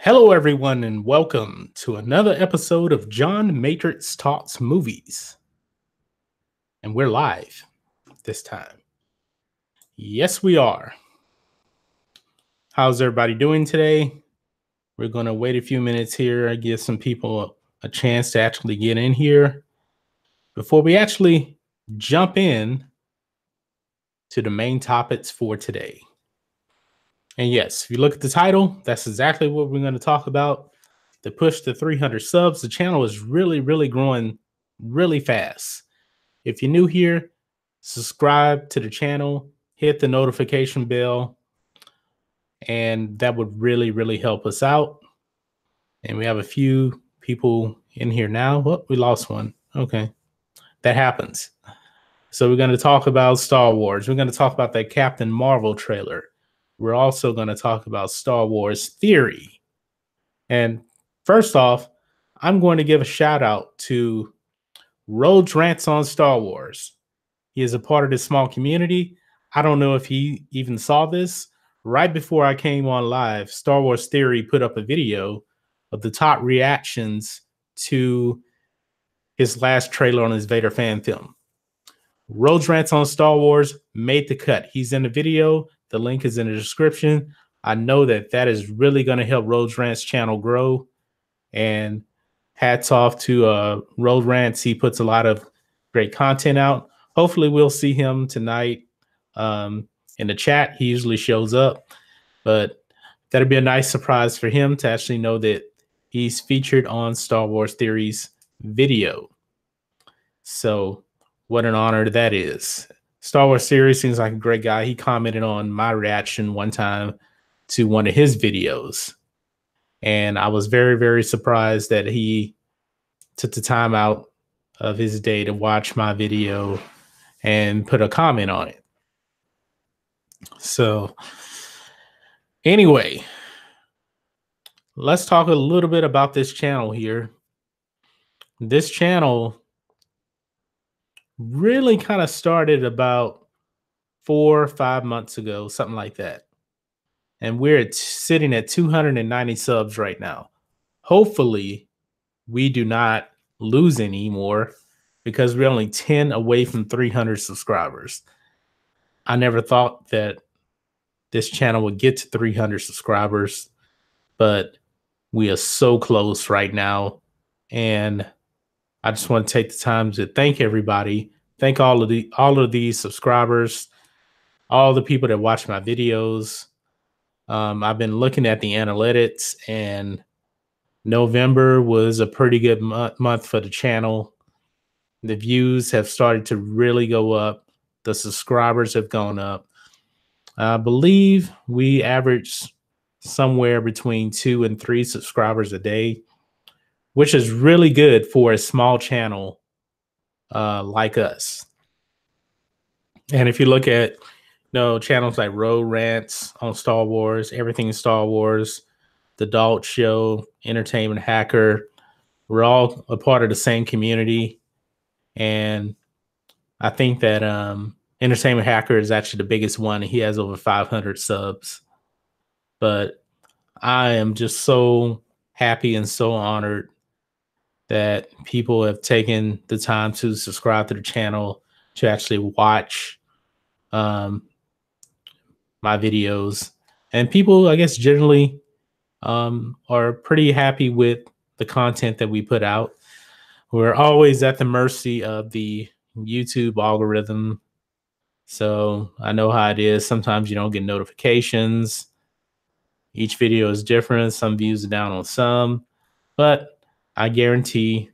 Hello, everyone, and welcome to another episode of John Matrixx Talks Movies. And we're live this time. Yes, we are. How's everybody doing today? We're going to wait a few minutes here, give some people a chance to actually get in here before we actually jump in to the main topics for today. And yes, if you look at the title, that's exactly what we're going to talk about. To push to 300 subs, the channel is really growing really fast. If you're new here, subscribe to the channel, hit the notification bell, and that would really help us out. And we have a few people in here now. Oh, we lost one. Okay, that happens. So we're going to talk about Star Wars. We're going to talk about that Captain Marvel trailer. We're also going to talk about Star Wars theory. And first off, I'm going to give a shout out to Rhodes Rants on Star Wars. He is a part of this small community. I don't know if he even saw this. Right before I came on live, Star Wars Theory put up a video of the top reactions to his last trailer on his Vader fan film. Rhodes Rants on Star Wars made the cut. He's in the video. The link is in the description. I know that is really going to help Rhodes Rants channel grow. And hats off to Rhodes Rants. He puts a lot of great content out. Hopefully we'll see him tonight in the chat. He usually shows up, but that'd be a nice surprise for him to actually know that he's featured on Star Wars Theory's video. So what an honor that is. Star Wars Theory seems like a great guy. He commented on my reaction one time to one of his videos. And I was very surprised that he took the time out of his day to watch my video and put a comment on it. So anyway, let's talk a little bit about this channel here. This channel really kind of started about 4 or 5 months ago, something like that. And we're sitting at 290 subs right now. Hopefully, we do not lose any more because we're only 10 away from 300 subscribers. I never thought that this channel would get to 300 subscribers, but we are so close right now. And I just want to take the time to thank everybody. Thank all of these subscribers, all the people that watch my videos. I've been looking at the analytics, and November was a pretty good month for the channel. The views have started to really go up. The subscribers have gone up. I believe we average somewhere between 2 and 3 subscribers a day, which is really good for a small channel like us. And if you look at channels like Rhodes Rants on Star Wars, Everything Star Wars, The Adult Show, Entertainment Hacker, we're all a part of the same community. And I think that Entertainment Hacker is actually the biggest one. He has over 500 subs. But I am just so happy and so honored that people have taken the time to subscribe to the channel, to actually watch my videos. And people, I guess, generally are pretty happy with the content that we put out. We're always at the mercy of the YouTube algorithm. So I know how it is. Sometimes you don't get notifications. Each video is different. Some views are down on some. But I guarantee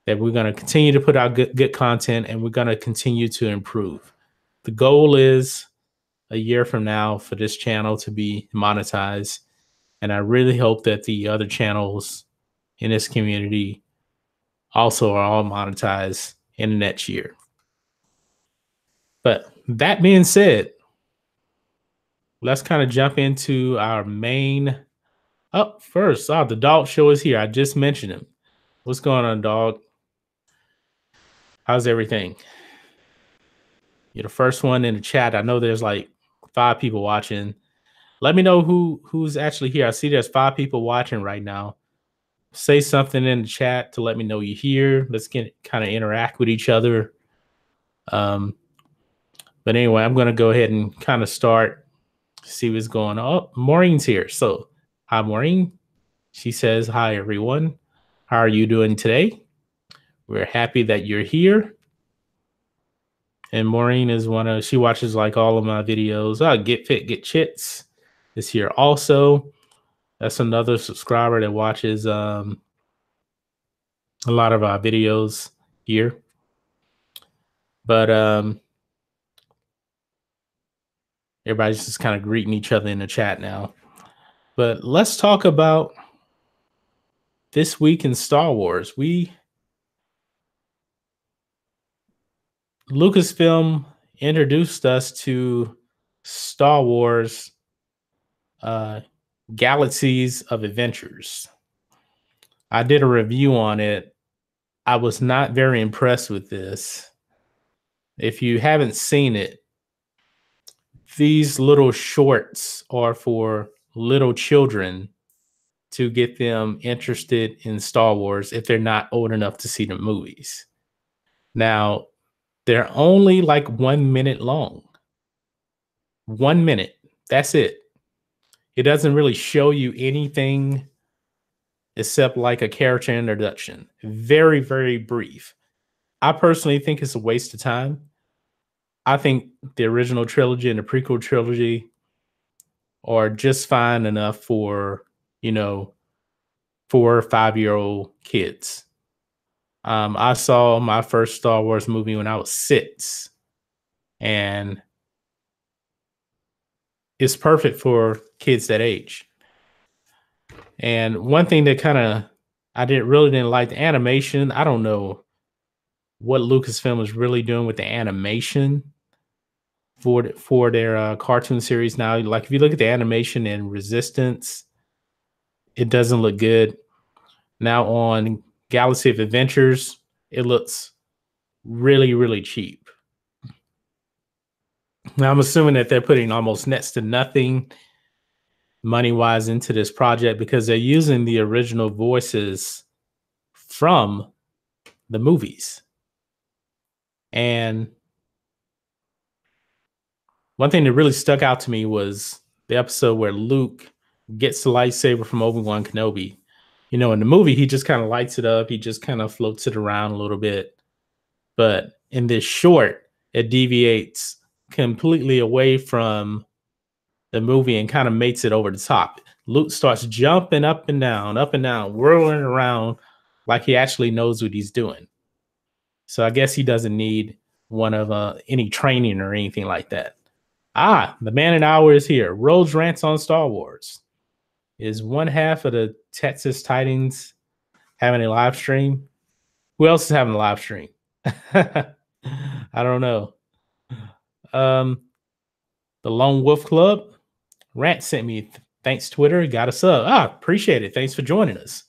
that we're going to continue to put out good content, and we're going to continue to improve. The goal is a year from now for this channel to be monetized. And I really hope that the other channels in this community also are all monetized in the next year. But that being said, let's kind of jump into our main. First, the dog show is here. I just mentioned him. What's going on, dog? How's everything? You're the first one in the chat. I know there's like 5 people watching. Let me know who's actually here. I see there's 5 people watching right now. Say something in the chat to let me know you're here. Let's get kind of interact with each other. Um, but anyway, I'm going to go ahead and kind of start, see what's going on. Oh, Maureen's here. So, hi, Maureen. She says, hi, everyone. How are you doing today? We're happy that you're here. And Maureen is she watches like all of my videos. Get Fit, Get Chits is here also. That's another subscriber that watches a lot of our videos here. But everybody's just kind of greeting each other in the chat now. But let's talk about this week in Star Wars. Lucasfilm introduced us to Star Wars Galaxies of Adventures. I did a review on it. I was not very impressed with this. If you haven't seen it, these little shorts are for little children to get them interested in Star Wars if they're not old enough to see the movies. Now, they're only like 1 minute long. 1 minute. That's it. It doesn't really show you anything except like a character introduction. Very, very brief. I personally think it's a waste of time. I think the original trilogy and the prequel trilogy are just fine enough for, 4 or 5-year-old kids. I saw my first Star Wars movie when I was 6, and it's perfect for kids that age. And one thing that I didn't like the animation. I don't know what Lucasfilm is really doing with the animation for their cartoon series now. Like if you look at the animation in Resistance, it doesn't look good. Now on Galaxy of Adventures, it looks really, really cheap. Now I'm assuming that they're putting almost next to nothing money-wise into this project because they're using the original voices from the movies. And one thing that really stuck out to me was the episode where Luke gets the lightsaber from Obi-Wan Kenobi. In the movie, he just kind of lights it up. He just kind of floats it around a little bit. But in this short, it deviates completely away from the movie and kind of makes it over the top. Luke starts jumping up and down, whirling around like he actually knows what he's doing. So I guess he doesn't need one of any training or anything like that. The man an hour is here. Rhodes Rants on Star Wars. Is one half of the Texas Titans having a live stream? Who else is having a live stream? I don't know. The Lone Wolf Club. Rant sent me. Thanks, Twitter. Got us up. Appreciate it. Thanks for joining us.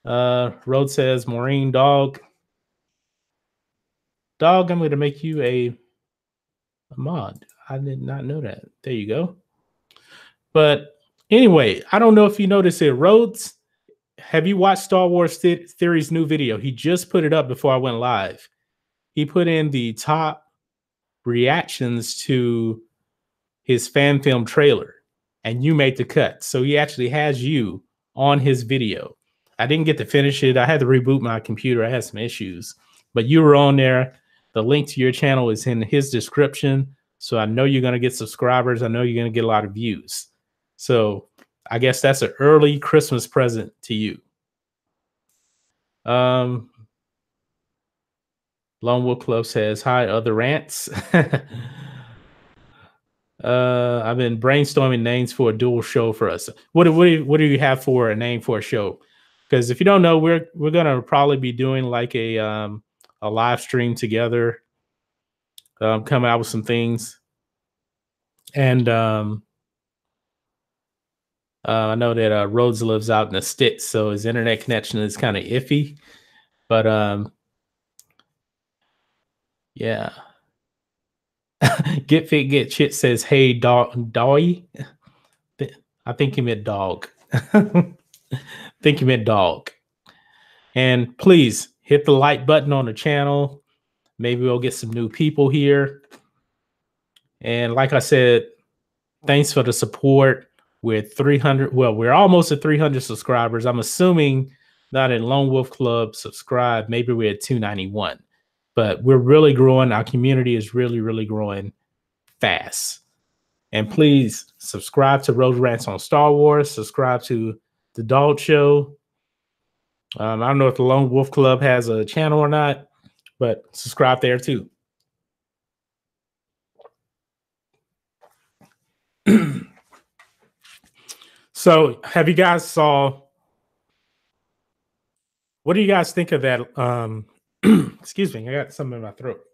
Rhodes says, Maureen, dog. Dog, I'm going to make you a mod. I did not know that. There you go. But anyway, I don't know if you noticed it. Rhodes, have you watched Star Wars Theory's new video? He just put it up before I went live. He put in the top reactions to his fan film trailer, and you made the cut. So he actually has you on his video. I didn't get to finish it. I had to reboot my computer. I had some issues, but you were on there. The link to your channel is in his description. So I know you're going to get subscribers. I know you're going to get a lot of views. So I guess that's an early Christmas present to you. Lone Wolf Club says, hi, other rants. I've been brainstorming names for a dual show for us. What do you have for a name for a show? Because if you don't know, we're gonna probably be doing like a live stream together, coming out with some things. And I know that Rhodes lives out in the sticks, so his internet connection is kind of iffy. But yeah. Get Fit, Get Chit says, hey, Doy. I think he meant dog. Think he meant dog. And please hit the like button on the channel. Maybe we'll get some new people here. And like I said, thanks for the support. We're 300. Well, we're almost at 300 subscribers. I'm assuming not in Lone Wolf Club subscribe. Maybe we're at 291. But we're really growing. Our community is really, really growing fast. And please subscribe to Road Rants on Star Wars. Subscribe to The Dog Show. I don't know if the Lone Wolf Club has a channel or not, but subscribe there too. So have you guys saw, what do you guys think of that? Excuse me, I got something in my throat.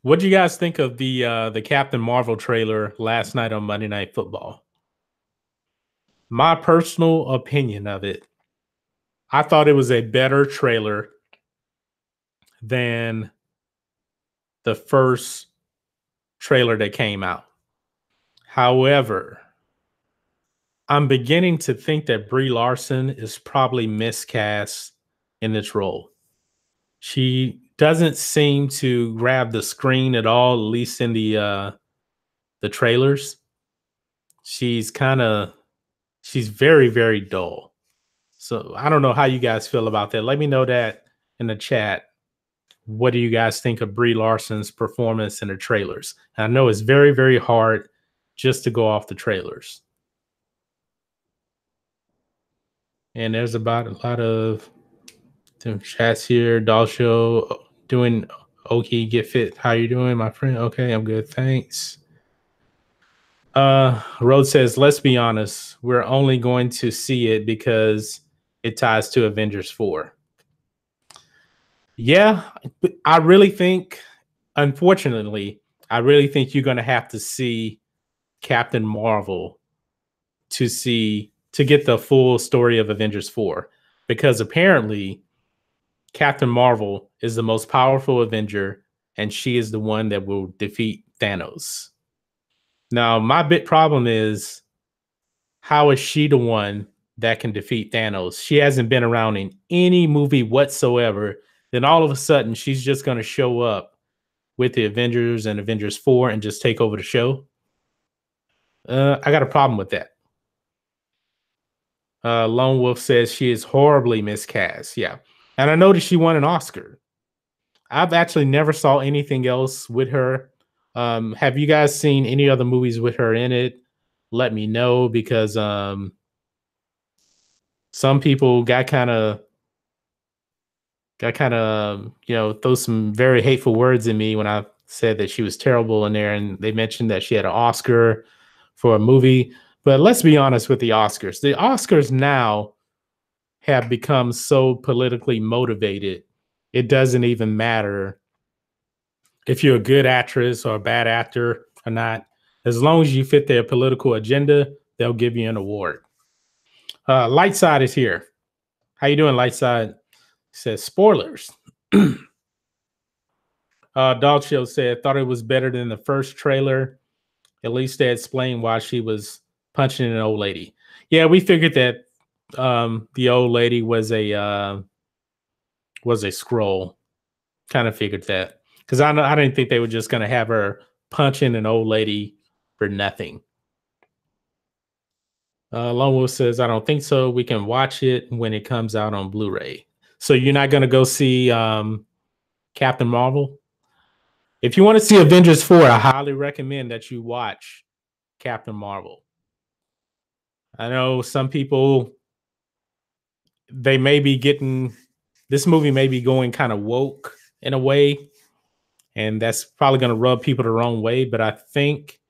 What do you guys think of the Captain Marvel trailer last night on Monday Night Football? My personal opinion of it, I thought it was a better trailer than the first trailer that came out. However, I'm beginning to think that Brie Larson is probably miscast in this role. She doesn't seem to grab the screen at all, at least in the trailers. She's very, very dull. So I don't know how you guys feel about that. Let me know that in the chat. What do you guys think of Brie Larson's performance in the trailers? And I know it's very, very hard just to go off the trailers. And there's about a lot of chats here. Doll Show doing okay, get fit. How you doing, my friend? Okay, I'm good. Thanks. Rhodes says, let's be honest, we're only going to see it because it ties to Avengers 4. Yeah, I really think, unfortunately, I really think you're going to have to see Captain Marvel to get the full story of Avengers 4, because apparently Captain Marvel is the most powerful Avenger, and she is the one that will defeat Thanos. Now, my big problem is, how is she the one that can defeat Thanos? She hasn't been around in any movie whatsoever. Then all of a sudden, she's just going to show up with the Avengers and Avengers 4 and just take over the show. I got a problem with that. Lone Wolf says she is horribly miscast. Yeah. And I noticed she won an Oscar. I've actually never saw anything else with her. Have you guys seen any other movies with her in it? Let me know, because some people got kind of throw some very hateful words in me when I said that she was terrible in there, and they mentioned that she had an Oscar for a movie. But let's be honest with the Oscars. The Oscars now have become so politically motivated, it doesn't even matter if you're a good actress or a bad actor or not. As long as you fit their political agenda, they'll give you an award. Lightside is here. How you doing, Lightside? Says spoilers. Dog Show said, thought it was better than the first trailer. At least they explained why she was punching an old lady. Yeah, we figured that the old lady was a scroll. Kind of figured that, because I didn't think they were just going to have her punching an old lady for nothing. Lone Wolf says, I don't think so. We can watch it when it comes out on Blu-ray. So you're not going to go see Captain Marvel? If you want to see Avengers 4, I highly recommend that you watch Captain Marvel. I know some people, they may be getting, this movie may be going kind of woke in a way, and that's probably going to rub people the wrong way, but I think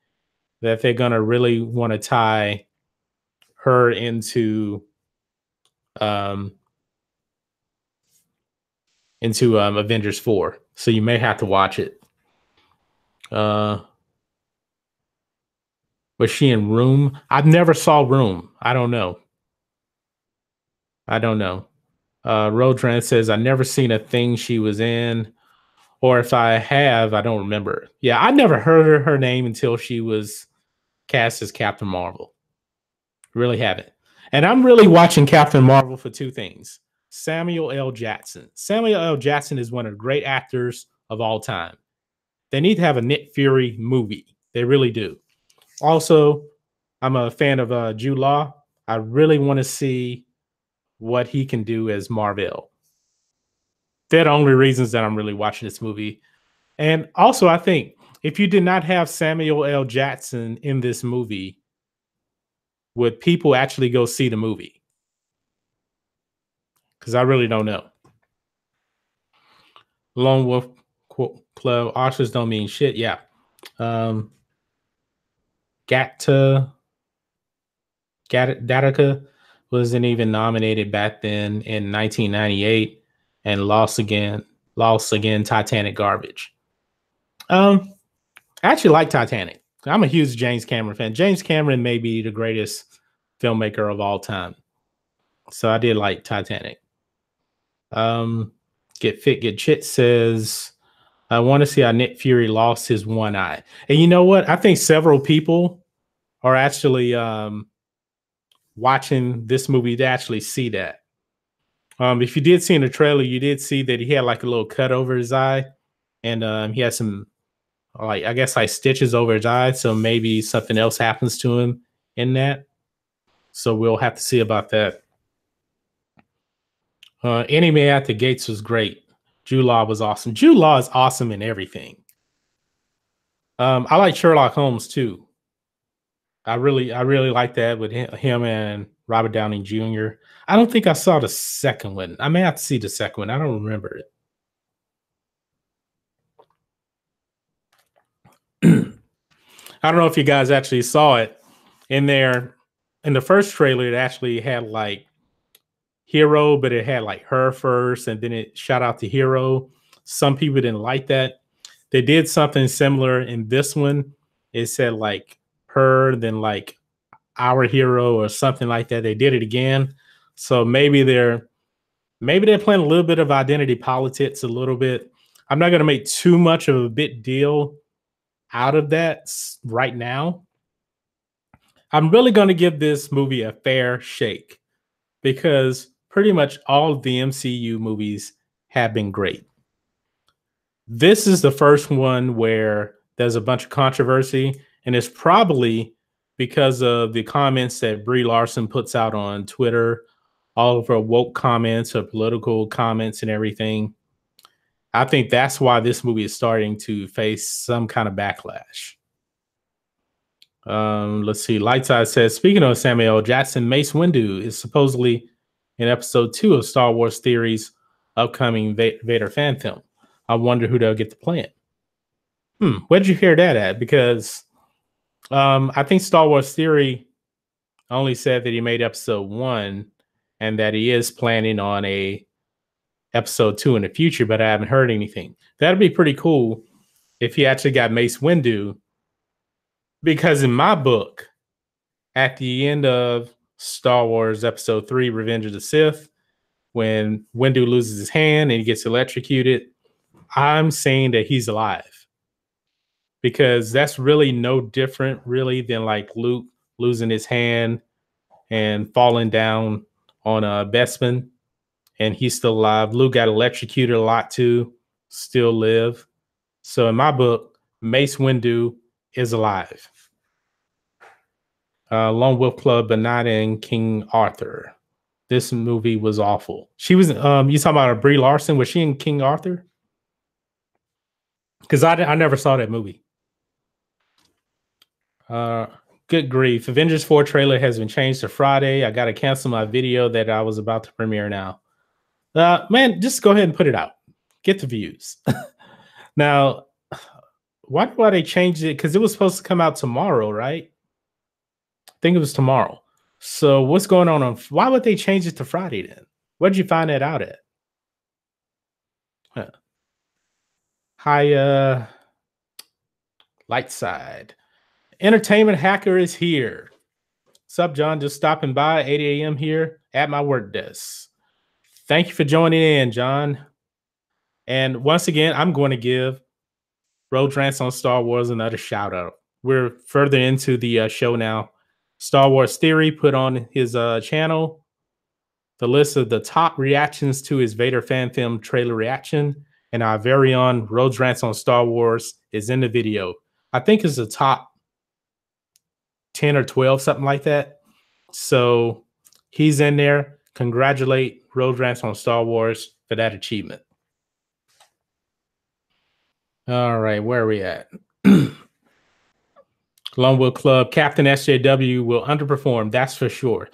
that they're going to really want to tie her into Avengers 4. So you may have to watch it. Was she in Room? I've never saw Room. I don't know. Rodran says, I never seen a thing she was in. Or if I have, I don't remember. Yeah, I never heard her name until she was cast as Captain Marvel. Really haven't. And I'm really watching Captain Marvel for two things. Samuel L. Jackson. Samuel L. Jackson is one of the great actors of all time. They need to have a Nick Fury movie. They really do. Also, I'm a fan of Jude Law. I really want to see what he can do as Marvel. They're the only reasons that I'm really watching this movie. And also, I think if you did not have Samuel L. Jackson in this movie, would people actually go see the movie? Because I really don't know. Lone Wolf Club Oscars don't mean shit. Yeah. Gattaca wasn't even nominated back then in 1998 and lost again. Titanic garbage. I actually like Titanic. I'm a huge James Cameron fan. James Cameron may be the greatest filmmaker of all time. So I did like Titanic. Get Fit, Get Chit says, I want to see how Nick Fury lost his one eye. And you know what? I think several people are actually watching this movie to actually see that. If you did see in the trailer, you did see that he had like a little cut over his eye, and he had some I guess stitches over his eye. So maybe something else happens to him in that. So we'll have to see about that. Anime at the Gates was great. Jude Law was awesome. Jude Law is awesome in everything. I like Sherlock Holmes too. I really like that with him and Robert Downey Jr. I don't think I saw the second one. I may have to see the second one. I don't remember it. I don't know if you guys actually saw it in there. In the first trailer, it actually had like Hero, but it had like her first, and then it shout out to Hero. Some people didn't like that. They did something similar in this one. It said like her, then like our hero or something like that. They did it again. So maybe they're playing a little bit of identity politics a little bit. I'm not going to make too much of a big deal out of that right now. I'm really going to give this movie a fair shake because pretty much all of the MCU movies have been great. This is the first one where there's a bunch of controversy, and it's probably because of the comments that Brie Larson puts out on Twitter, all of her woke comments, her political comments, and everything. I think that's why this movie is starting to face some kind of backlash. Let's see. Lightside says, speaking of Samuel L. Jackson, Mace Windu is supposedly in episode 2 of Star Wars Theory's upcoming Vader fan film. I wonder who they'll get to play it. Where'd you hear that at? Because I think Star Wars Theory only said that he made episode 1 and that he is planning on a episode 2 in the future, but I haven't heard anything. That'd be pretty cool if he actually got Mace Windu, because in my book, at the end of Star Wars episode 3, Revenge of the Sith, when Windu loses his hand and he gets electrocuted, I'm saying that he's alive, because that's really no different really than like Luke losing his hand and falling down on a Bespin, and he's still alive. Luke got electrocuted a lot too, still live. So in my book, Mace Windu is alive. Lone Wolf Club, but not in King Arthur. This movie was awful. She was, you talking about Brie Larson? Was she in King Arthur? Because I never saw that movie. Good grief. Avengers 4 trailer has been changed to Friday. I got to cancel my video that I was about to premiere now. Man, just go ahead and put it out. Get the views. Now, why they changed it? Because it was supposed to come out tomorrow, right? I think it was tomorrow. So what's going on? Why would they change it to Friday then? Where'd you find that out at? Huh. Hi, Lightside. Entertainment Hacker is here. What's up, John? Just stopping by, 8 a.m. here at my work desk. Thank you for joining in, John. And once again, I'm going to give Road Rants on Star Wars another shout out. We're further into the show now. Star Wars Theory put on his channel the list of the top reactions to his Vader fan film trailer reaction, and our very own Road Rants on Star Wars is in the video. I think it's the top 10 or 12, something like that. So he's in there. Congratulate Road Rants on Star Wars for that achievement. All right, where are we at? Longwood Club, Captain SJW will underperform, that's for sure.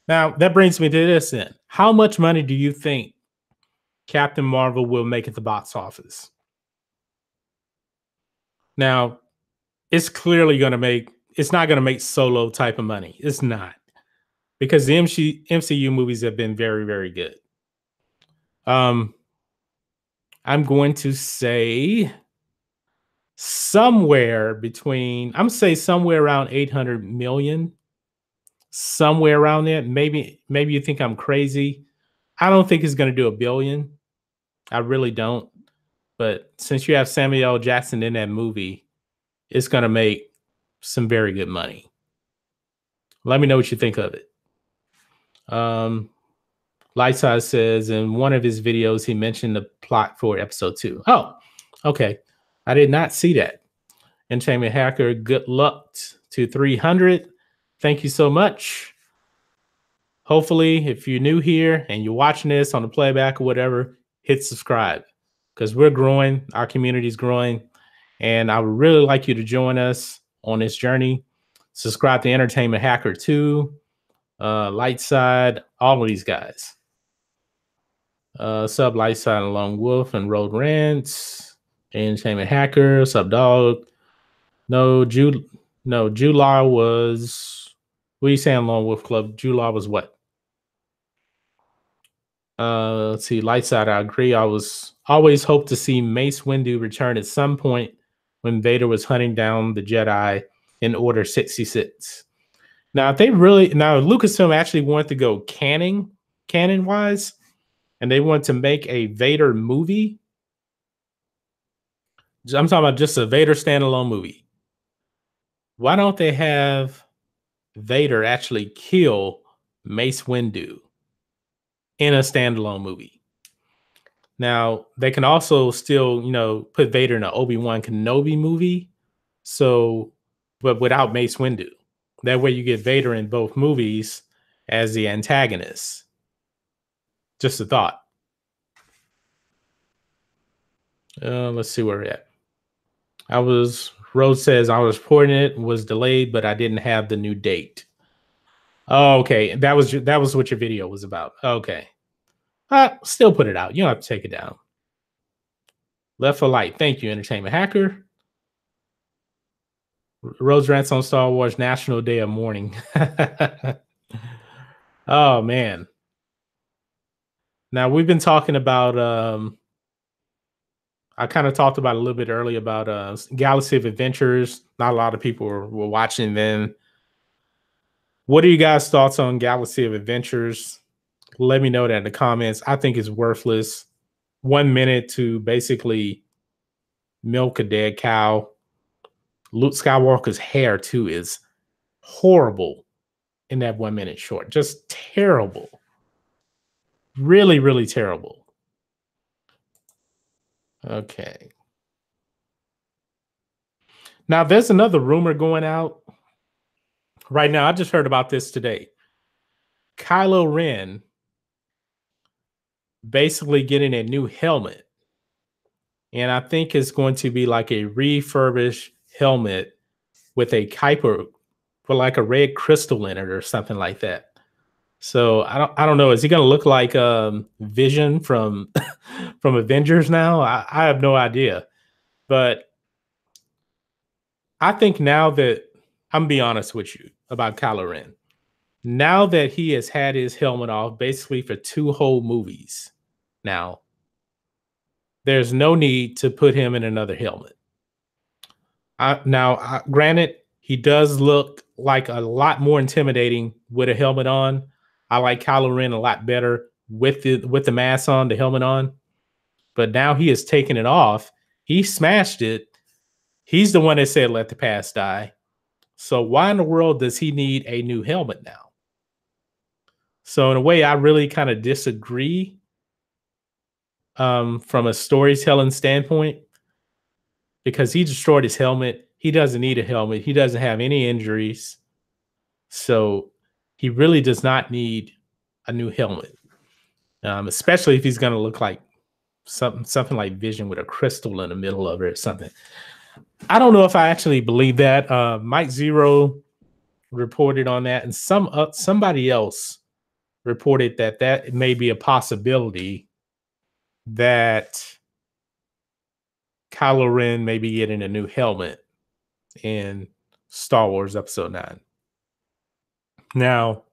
Now, that brings me to this then. How much money do you think Captain Marvel will make at the box office? Now, it's clearly going to make, it's not going to make Solo type of money. It's not. Because the MCU movies have been very, very good. I'm going to say somewhere between, I'm going to say somewhere around 800 million. Somewhere around there. Maybe you think I'm crazy. I don't think it's going to do $1 billion. I really don't. But since you have Samuel L. Jackson in that movie, it's going to make some very good money. Let me know what you think of it. Lightside says in one of his videos, he mentioned the plot for episode 2. Oh, okay. I did not see that. Entertainment Hacker, good luck to 300. Thank you so much. Hopefully, if you're new here and you're watching this on the playback or whatever, hit subscribe because we're growing. Our community is growing. And I would really like you to join us on this journey. Subscribe to Entertainment Hacker too. Lightside, all of these guys. Sub Lightside and Lone Wolf and Road Rants. Entertainment Hacker, Sub Dog. No, July was... What are you saying, Lone Wolf Club? July was what? Let's see, Lightside, I agree. I was always hoped to see Mace Windu return at some point when Vader was hunting down the Jedi in Order 66. Now, if they really... Now, Lucasfilm actually wanted to go canon-wise, and they want to make a Vader movie. I'm talking about just a Vader standalone movie. Why don't they have Vader actually kill Mace Windu in a standalone movie? Now, they can also still, put Vader in an Obi-Wan Kenobi movie. So, but without Mace Windu. That way you get Vader in both movies as the antagonist. Just a thought. Let's see where we're at. Rose says I was reporting it, was delayed, but I didn't have the new date. Oh, okay. That was what your video was about. Okay. Still put it out. You don't have to take it down. Left for Light. Thank you, Entertainment Hacker. Rose Rants on Star Wars National Day of Mourning. Oh, man. Now, we've been talking about... I kind of talked about a little bit earlier about Galaxy of Adventures. Not a lot of people were watching then. What are you guys' thoughts on Galaxy of Adventures? Let me know that in the comments. I think it's worthless. 1 minute to basically milk a dead cow. Luke Skywalker's hair, too, is horrible in that 1 minute short. Just terrible. Really, really terrible. Okay. Now, there's another rumor going out right now. I just heard about this today. Kylo Ren basically getting a new helmet. And I think it's going to be like a refurbished helmet with a Kuiper, with like a red crystal in it or something like that. So I don't know. Is he going to look like Vision from from Avengers now? I have no idea. But I think now that I'm gonna be honest with you about Kylo Ren. Now that he has had his helmet off basically for 2 whole movies now, there's no need to put him in another helmet. Granted, he does look like a lot more intimidating with a helmet on. I like Kylo Ren a lot better with the mask on, the helmet on. but now he has taken it off. He smashed it. He's the one that said, let the past die. So why in the world does he need a new helmet now? So in a way, I really kind of disagree from a storytelling standpoint, because he destroyed his helmet. He doesn't need a helmet. He doesn't have any injuries. So he really does not need a new helmet, especially if he's going to look like something like Vision with a crystal in the middle of it or something. I don't know if I actually believe that. Mike Zero reported on that, and somebody else reported that may be a possibility that Kylo Ren may be getting a new helmet in Star Wars Episode 9. Now,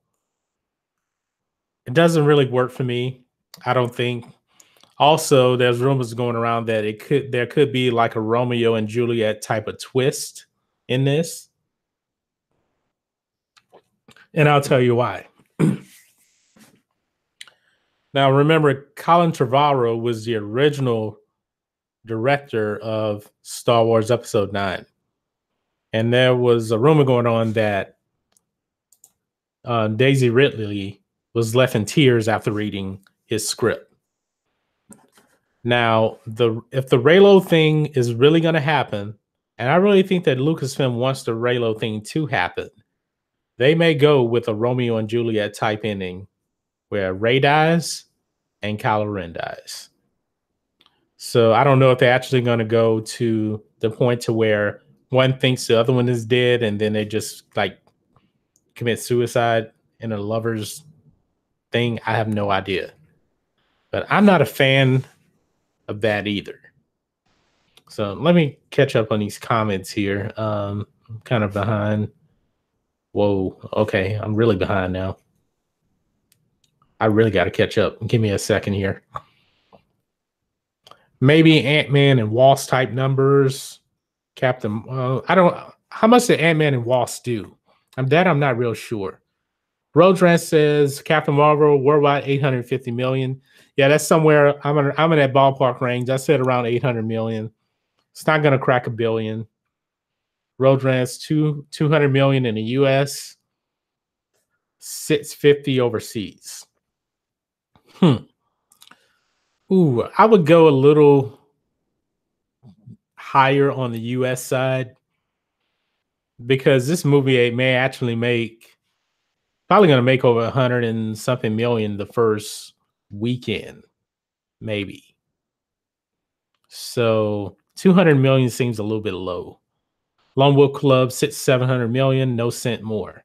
it doesn't really work for me, I don't think. Also, there's rumors going around that there could be like a Romeo and Juliet type of twist in this. And I'll tell you why. Now, remember, Colin Trevorrow was the original director of Star Wars Episode 9. And there was a rumor going on that Daisy Ridley was left in tears after reading his script. Now, if the Reylo thing is really going to happen, and I really think that Lucasfilm wants the Reylo thing to happen, they may go with a Romeo and Juliet type ending where Rey dies and Kylo Ren dies. So I don't know if they're actually going to go to the point to where one thinks the other one is dead and then they just like commit suicide in a lover's thing. I have no idea. But I'm not a fan of that either. So let me catch up on these comments here. I'm kind of behind. Whoa. Okay. I'm really behind now. I really got to catch up. Give me a second here. Maybe Ant-Man and Wasp type numbers. Captain, how much did Ant-Man and Wasp do? I'm not real sure. Rodran says Captain Marvel worldwide 850 million. Yeah, that's somewhere. I'm in that ballpark range. I said around 800 million. It's not going to crack $1 billion. Rodran's 200 million in the US, 650 overseas. Ooh, I would go a little higher on the US side because this movie may actually probably going to make over 100 and something million the first weekend, maybe. So 200 million seems a little bit low. Lone Wolf Club sits 700 million, no cent more.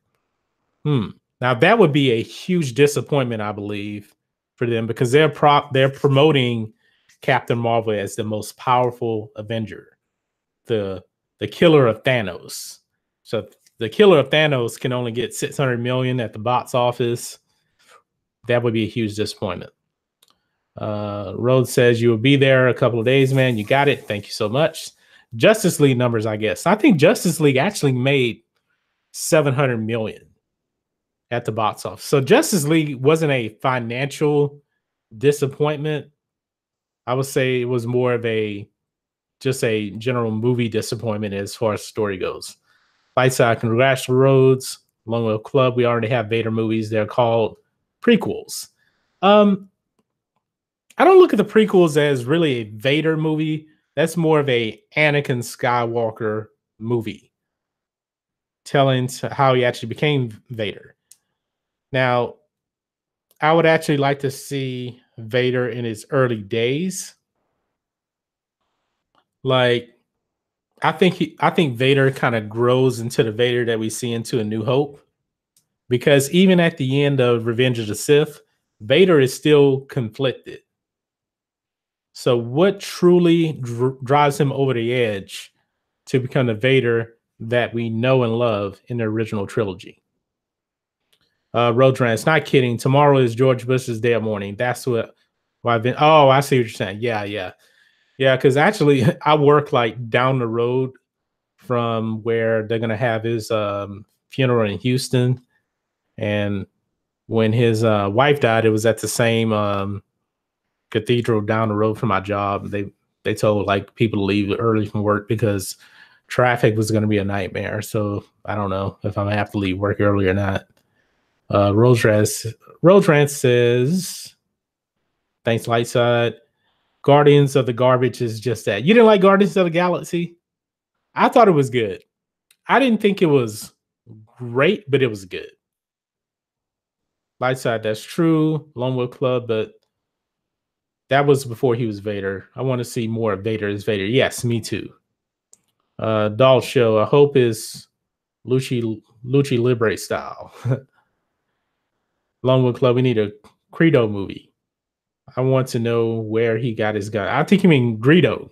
Now that would be a huge disappointment, I believe, for them because they're promoting Captain Marvel as the most powerful Avenger, the killer of Thanos. So the killer of Thanos can only get 600 million at the box office. That would be a huge disappointment. Rhodes says you will be there a couple of days, man. You got it. Thank you so much. Justice League numbers, I guess. I think Justice League actually made 700 million at the box office. So Justice League wasn't a financial disappointment. I would say it was more of just a general movie disappointment as far as story goes. Lightside, congrats to Rhodes. Lone Wolf Club, we already have Vader movies. They're called prequels. I don't look at the prequels as really a Vader movie. That's more of a Anakin Skywalker movie telling how he actually became Vader. Now, I would actually like to see Vader in his early days. Like, I think Vader kind of grows into the Vader that we see into A New Hope. Because even at the end of Revenge of the Sith, Vader is still conflicted. So what truly drives him over the edge to become the Vader that we know and love in the original trilogy? Rodran, it's not kidding. Tomorrow is George Bush's day of mourning. That's what I've been. Oh, I see what you're saying. Yeah. Because actually, I work like down the road from where they're gonna have his funeral in Houston, and when his wife died, it was at the same cathedral down the road from my job. They told like people to leave early from work because traffic was going to be a nightmare. So I don't know if I'm gonna have to leave work early or not. Rose Rant says, thanks, Lightside. Guardians of the Garbage is just that. You didn't like Guardians of the Galaxy? I thought it was good. I didn't think it was great, but it was good. Lightside, that's true. Lone Wolf Club, but that was before he was Vader. I want to see more of Vader as Vader. Yes, me too. Doll Show, I hope is Lucci Libre style. Lone Wolf Club, we need a Credo movie. I want to know where he got his gun. I think you mean Greedo.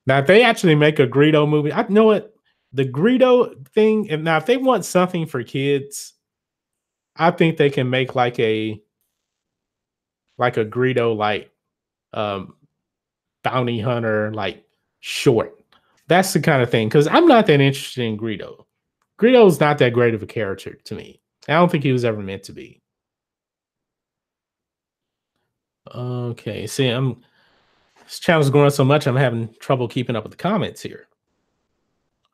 Now, if they actually make a Greedo movie, I know what the Greedo thing. And now, if they want something for kids, I think they can make like a Greedo bounty hunter short. That's the kind of thing, because I'm not that interested in Greedo. Greedo's not that great of a character to me. I don't think he was ever meant to be. Okay, see, this channel's growing so much, I'm having trouble keeping up with the comments here.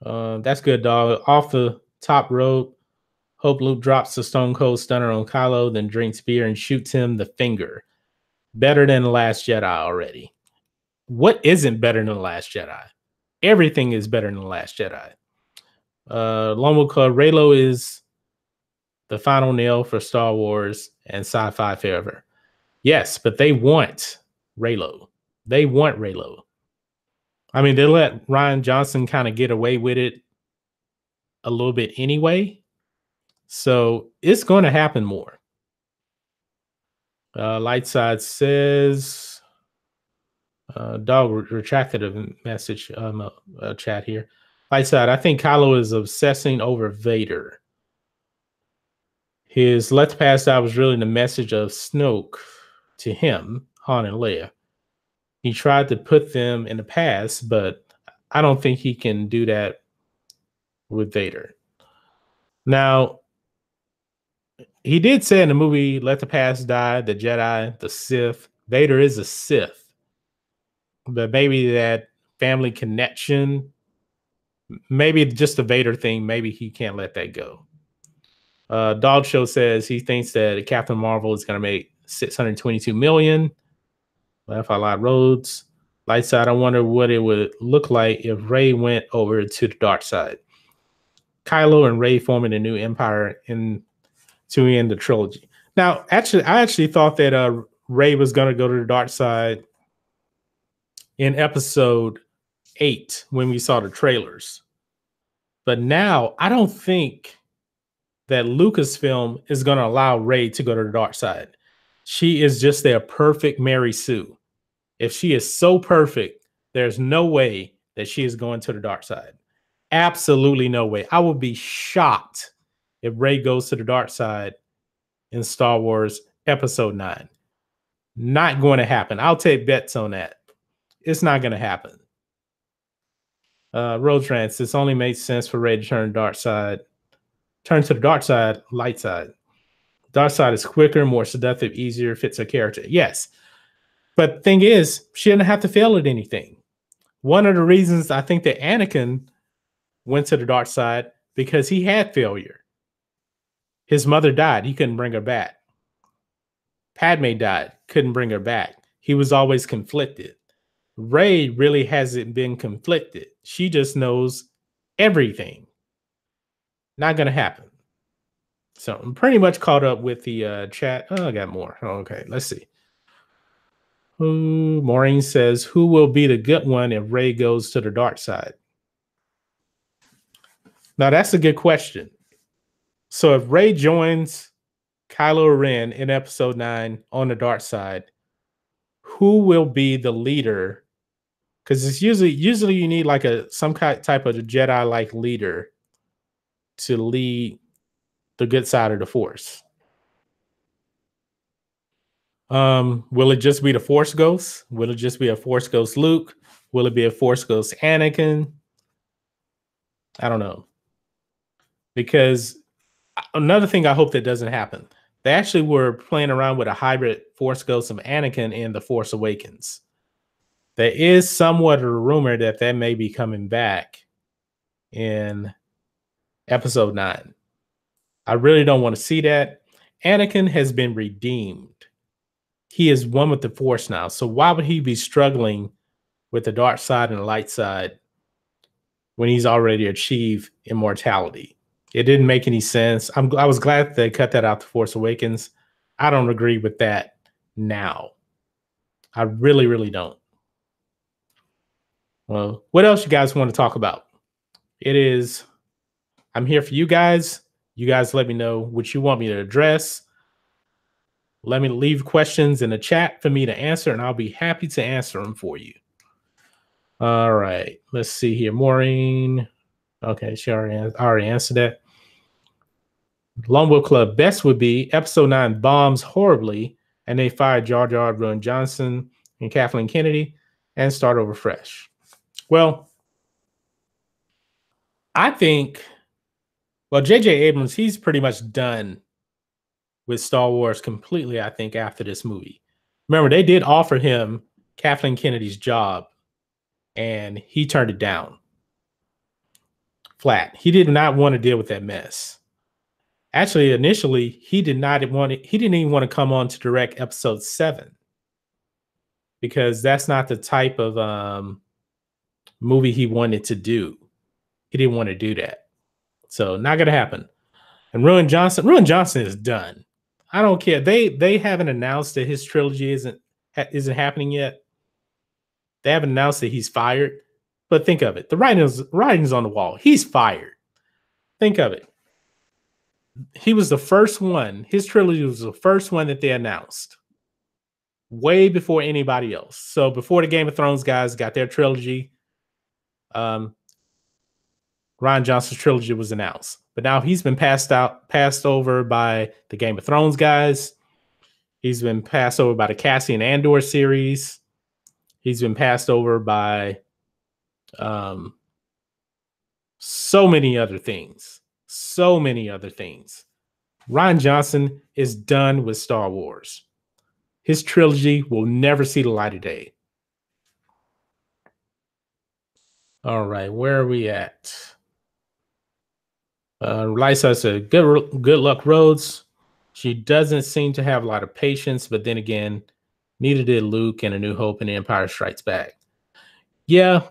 That's good, dog. Off the top rope, Hope Luke drops the Stone Cold Stunner on Kylo, then drinks beer and shoots him the finger. Better than The Last Jedi already. What isn't better than The Last Jedi? Everything is better than The Last Jedi. Lone Wolf Club, Reylo is the final nail for Star Wars and sci-fi forever. Yes, but they want Reylo. They want Reylo. I mean, they let Rian Johnson kind of get away with it a little bit anyway. So it's going to happen more. Lightside says, dog retracted a message, a chat here. Lightside, I think Kylo is obsessing over Vader. His Let the Past Die was really the message of Snoke to him, Han and Leia. He tried to put them in the past, but I don't think he can do that with Vader. Now, he did say in the movie Let the Past Die, the Jedi, the Sith, Vader is a Sith. But maybe that family connection, maybe just the Vader thing, maybe he can't let that go. Dog Show says he thinks that Captain Marvel is going to make $622 million. Left a lot of roads. Lightside, I wonder what it would look like if Rey went over to the dark side. Kylo and Rey forming a new empire to end the trilogy. Now, I actually thought that Rey was going to go to the dark side in episode 8 when we saw the trailers. But now I don't think that Lucasfilm is going to allow Rey to go to the dark side. She is just their perfect Mary Sue. If she is so perfect, there's no way that she is going to the dark side. Absolutely no way. I would be shocked if Rey goes to the dark side in Star Wars Episode 9. Not going to happen. I'll take bets on that. It's not going to happen. Road Trance, this only makes sense for Rey to turn to the dark side, light side. Dark side is quicker, more seductive, easier, fits her character. Yes. But the thing is, she didn't have to fail at anything. One of the reasons I think that Anakin went to the dark side because he had failure. His mother died. He couldn't bring her back. Padme died. Couldn't bring her back. He was always conflicted. Rey really hasn't been conflicted. She just knows everything. Not going to happen. So I'm pretty much caught up with the chat. Oh, I got more. Okay, let's see. Maureen says, who will be the good one if Rey goes to the dark side? Now, that's a good question. So if Rey joins Kylo Ren in episode 9 on the dark side, who will be the leader? Because it's usually you need like some type of Jedi-like leader to lead the good side of the Force. Will it just be the Force Ghost? Will it just be a Force Ghost Luke? Will it be a Force Ghost Anakin? I don't know. Because another thing I hope that doesn't happen. they actually were playing around with a hybrid Force Ghost of Anakin in The Force Awakens. There is somewhat of a rumor that that may be coming back in Episode 9. I really don't want to see that. Anakin has been redeemed. He is one with the Force now. So why would he be struggling with the dark side and the light side when he's already achieved immortality? It didn't make any sense. I was glad they cut that out, The Force Awakens. I don't agree with that now. I really, really don't. Well, what else you guys want to talk about? I'm here for you guys. You guys let me know what you want me to address. Let me leave questions in the chat for me to answer, and I'll be happy to answer them for you. All right, let's see here. Maureen. Okay, she already answered that. Lone Wolf Club, best would be Episode 9 bombs horribly, and they fired Jar Jar, Rowan Johnson, and Kathleen Kennedy, and start over fresh. Well, I think, J.J. Abrams, he's pretty much done with Star Wars completely, I think, after this movie. Remember, they did offer him Kathleen Kennedy's job, and he turned it down flat. He did not want to deal with that mess. Actually, initially, he didn't even want to come on to direct Episode 7 because that's not the type of movie he wanted to do. He didn't want to do that. So not going to happen. And Rowan Johnson is done. I don't care. They haven't announced that his trilogy isn't happening yet. They haven't announced that he's fired. But think of it. The writing's on the wall. He's fired. Think of it. He was the first one. His trilogy was the first one that they announced. Way before anybody else. So before the Game of Thrones guys got their trilogy, Rian Johnson's trilogy was announced. But now he's been passed over by the Game of Thrones guys. He's been passed over by the Cassian Andor series. He's been passed over by so many other things. Rian Johnson is done with Star Wars. His trilogy will never see the light of day. All right, where are we at? Lisa said, good luck, Rhodes. She doesn't seem to have a lot of patience, but then again, neither did Luke in A New Hope and Empire Strikes Back. Yeah,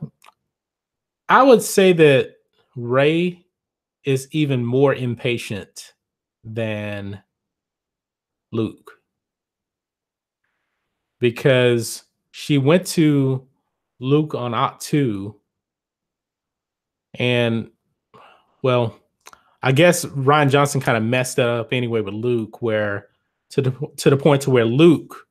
I would say that Rey is even more impatient than Luke because she went to Luke on Octu, and well, I guess Rian Johnson kind of messed up anyway with Luke, where to the point to where Luke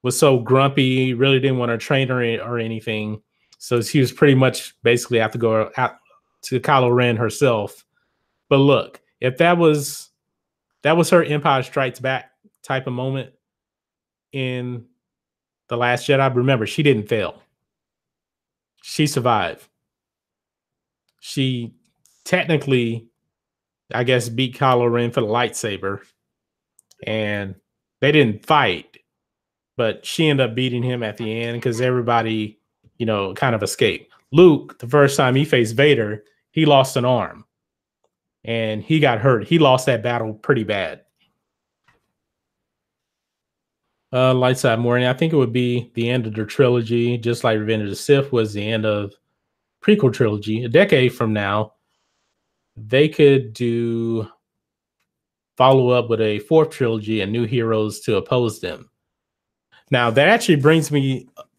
was so grumpy, really didn't want to train her or anything. So she was pretty much basically have to go out to Kylo Ren herself. But look, if that was her Empire Strikes Back type of moment in The Last Jedi, remember, she didn't fail. She survived. She technically, I guess, beat Kylo Ren for the lightsaber, and they didn't fight, but she ended up beating him at the end because everybody, kind of escaped. Luke, the first time he faced Vader, he lost an arm, and he got hurt. He lost that battle pretty bad. Lightside Morning, I think it would be the end of the trilogy, just like Revenge of the Sith was the end of prequel trilogy. A decade from now, they could do follow up with a fourth trilogy and new heroes to oppose them. Now that actually brings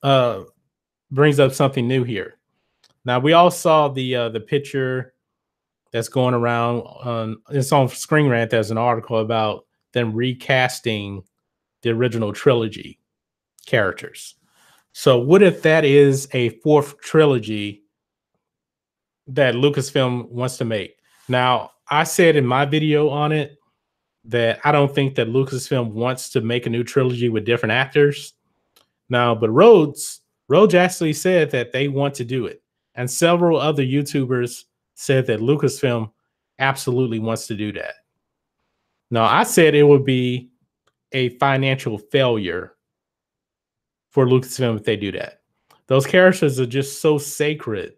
up something new here. Now we all saw the picture that's going around. It's on Screen Rant. There's an article about them recasting the original trilogy characters. So what if that is a fourth trilogy that Lucasfilm wants to make? Now, I said in my video on it that I don't think that Lucasfilm wants to make a new trilogy with different actors. Now, but Rhodes actually said that they want to do it. And several other YouTubers said that Lucasfilm absolutely wants to do that. No, I said it would be a financial failure for Lucasfilm if they do that. Those characters are just so sacred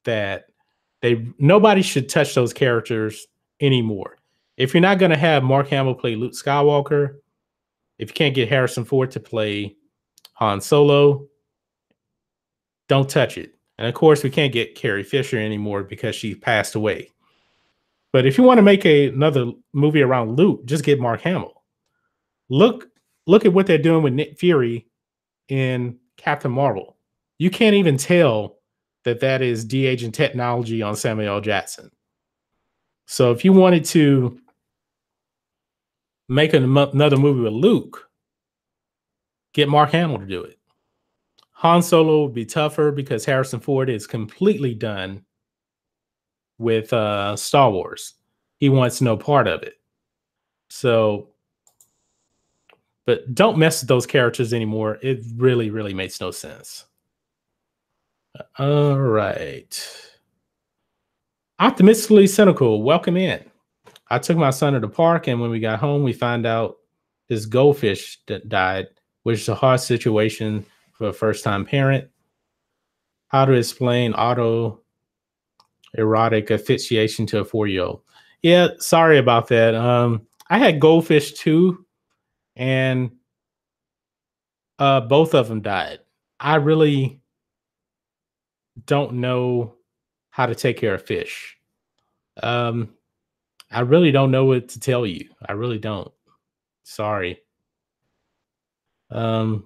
that nobody should touch those characters anymore. If you're not going to have Mark Hamill play Luke Skywalker, if you can't get Harrison Ford to play Han Solo, don't touch it. And of course, we can't get Carrie Fisher anymore because she passed away. But if you want to make another movie around Luke, just get Mark Hamill. Look at what they're doing with Nick Fury in Captain Marvel. You can't even tell that is de-aging technology on Samuel L. Jackson. So if you wanted to make another movie with Luke, get Mark Hamill to do it. Han Solo would be tougher because Harrison Ford is completely done with Star Wars. He wants no part of it. So, but don't mess with those characters anymore. It really, really makes no sense. All right. Optimistically cynical, welcome in. I took my son to the park, and when we got home, we found out his goldfish that died, which is a hard situation for a first-time parent. How to explain autoerotic asphyxiation to a 4-year-old? Yeah, sorry about that. I had goldfish too, and both of them died. I really don't know how to take care of fish. I really don't know what to tell you. I really don't. Sorry. Lone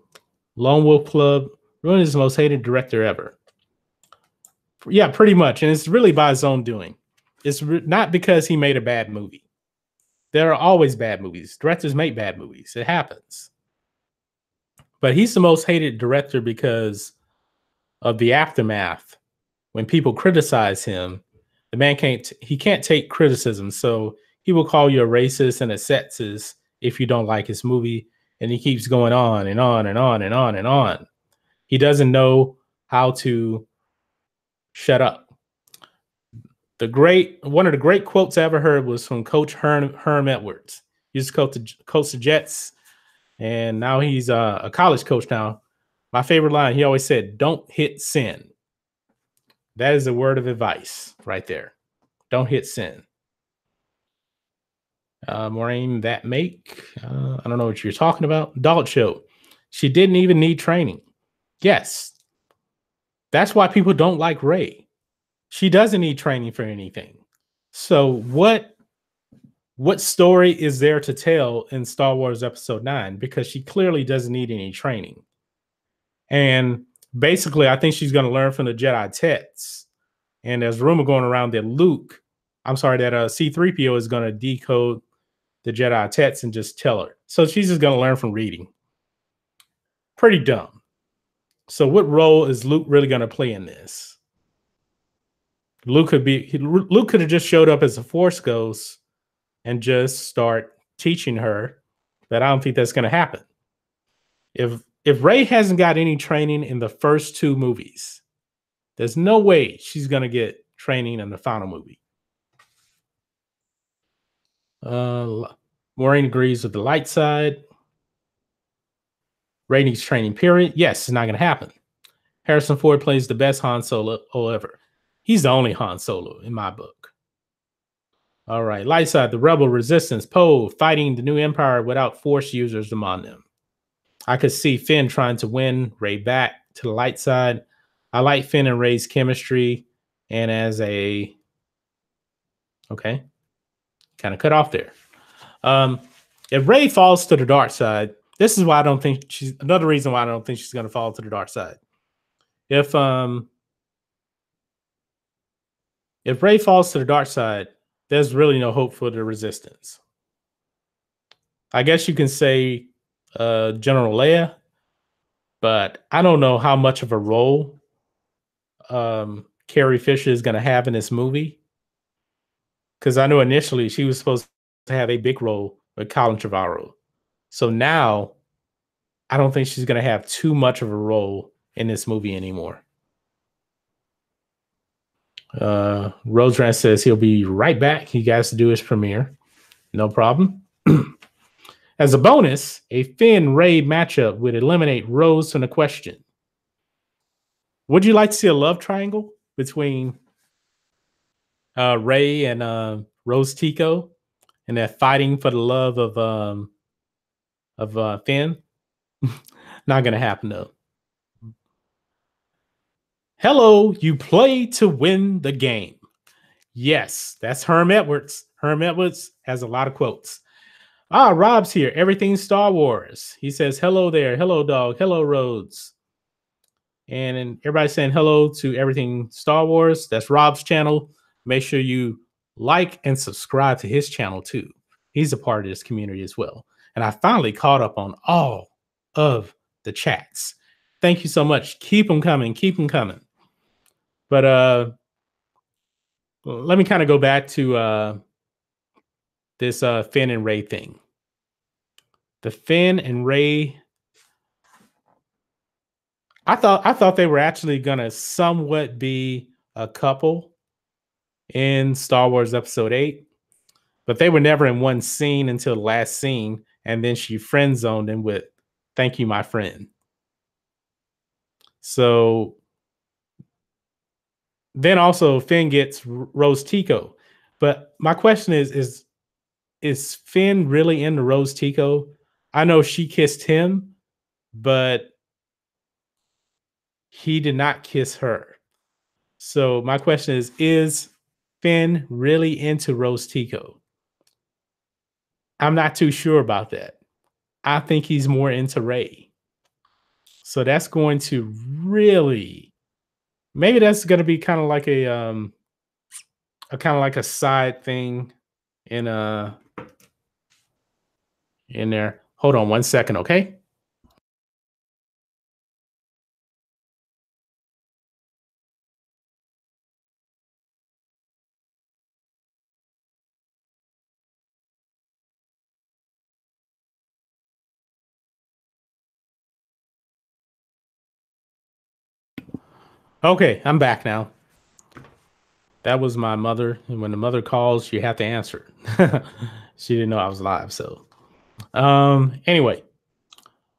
Wolf Club, Ruin is the most hated director ever. Yeah, pretty much. And it's really by his own doing. It's not because he made a bad movie. There are always bad movies. Directors make bad movies. It happens. But he's the most hated director because of the aftermath. When people criticize him, the man can't take criticism. So he will call you a racist and a sexist if you don't like his movie. And he keeps going on and on and on and on and on. He doesn't know how to shut up. One of the great quotes I ever heard was from Coach Herm Edwards. He used to coach the Jets, and now he's a college coach now. My favorite line, he always said, "Don't hit sin." That is a word of advice right there. Don't hit sin. Maureen, that make, I don't know what you're talking about. Dog show. She didn't even need training. Yes. That's why people don't like Rey. She doesn't need training for anything. So what story is there to tell in Star Wars Episode 9? Because she clearly doesn't need any training. And basically, I think she's going to learn from the Jedi texts. And there's a rumor going around that C-3PO is going to decode the Jedi texts and just tell her. So she's just going to learn from reading. Pretty dumb. So what role is Luke really going to play in this? Luke could have just showed up as a Force ghost and just start teaching her, but I don't think that's going to happen. If Rey hasn't got any training in the first 2 movies, there's no way she's going to get training in the final movie. Maureen agrees with the light side. Rey needs training, period. Yes, it's not going to happen. Harrison Ford plays the best Han Solo ever. He's the only Han Solo in my book. All right, light side, the Rebel Resistance, Poe fighting the new Empire without Force users among them. I could see Finn trying to win Rey back to the light side. I like Finn and Rey's chemistry, and okay, kind of cut off there. If Rey falls to the dark side, this is why I don't think another reason why I don't think she's going to fall to the dark side. If Rey falls to the dark side, there's really no hope for the Resistance. I guess you can say General Leia, but I don't know how much of a role Carrie Fisher is going to have in this movie. Because I know initially she was supposed to have a big role with Colin Trevorrow. So now I don't think she's going to have too much of a role in this movie anymore. Roseran says he'll be right back. He got to do his premiere. No problem. As a bonus, a Finn Ray matchup would eliminate Rose from the question. Would you like to see a love triangle between Ray and Rose Tico, and they're fighting for the love of Finn? Not gonna happen though. Hello, you play to win the game. Yes, that's Herm Edwards. Herm Edwards has a lot of quotes. Rob's here. Everything Star Wars. He says, hello there. Hello, dog. Hello, Rhodes. And everybody's saying hello to Everything Star Wars. That's Rob's channel. Make sure you like and subscribe to his channel too. He's a part of this community as well. And I finally caught up on all of the chats. Thank you so much. Keep them coming. Keep them coming. But let me kind of go back to this Finn and Ray thing. The Finn and Ray, I thought they were actually gonna somewhat be a couple in Star Wars Episode 8, but they were never in one scene until the last scene, and then she friend zoned him with "Thank you, my friend." So then also Finn gets Rose Tico, but my question is Finn really into Rose Tico? I know she kissed him, but he did not kiss her. So my question is Finn really into Rose Tico? I'm not too sure about that. I think he's more into Ray. So that's going to really, maybe that's going to be kind of like a side thing in there. Hold on 1 second, okay? Okay, I'm back now. That was my mother, and when the mother calls, you have to answer. She didn't know I was live, so anyway,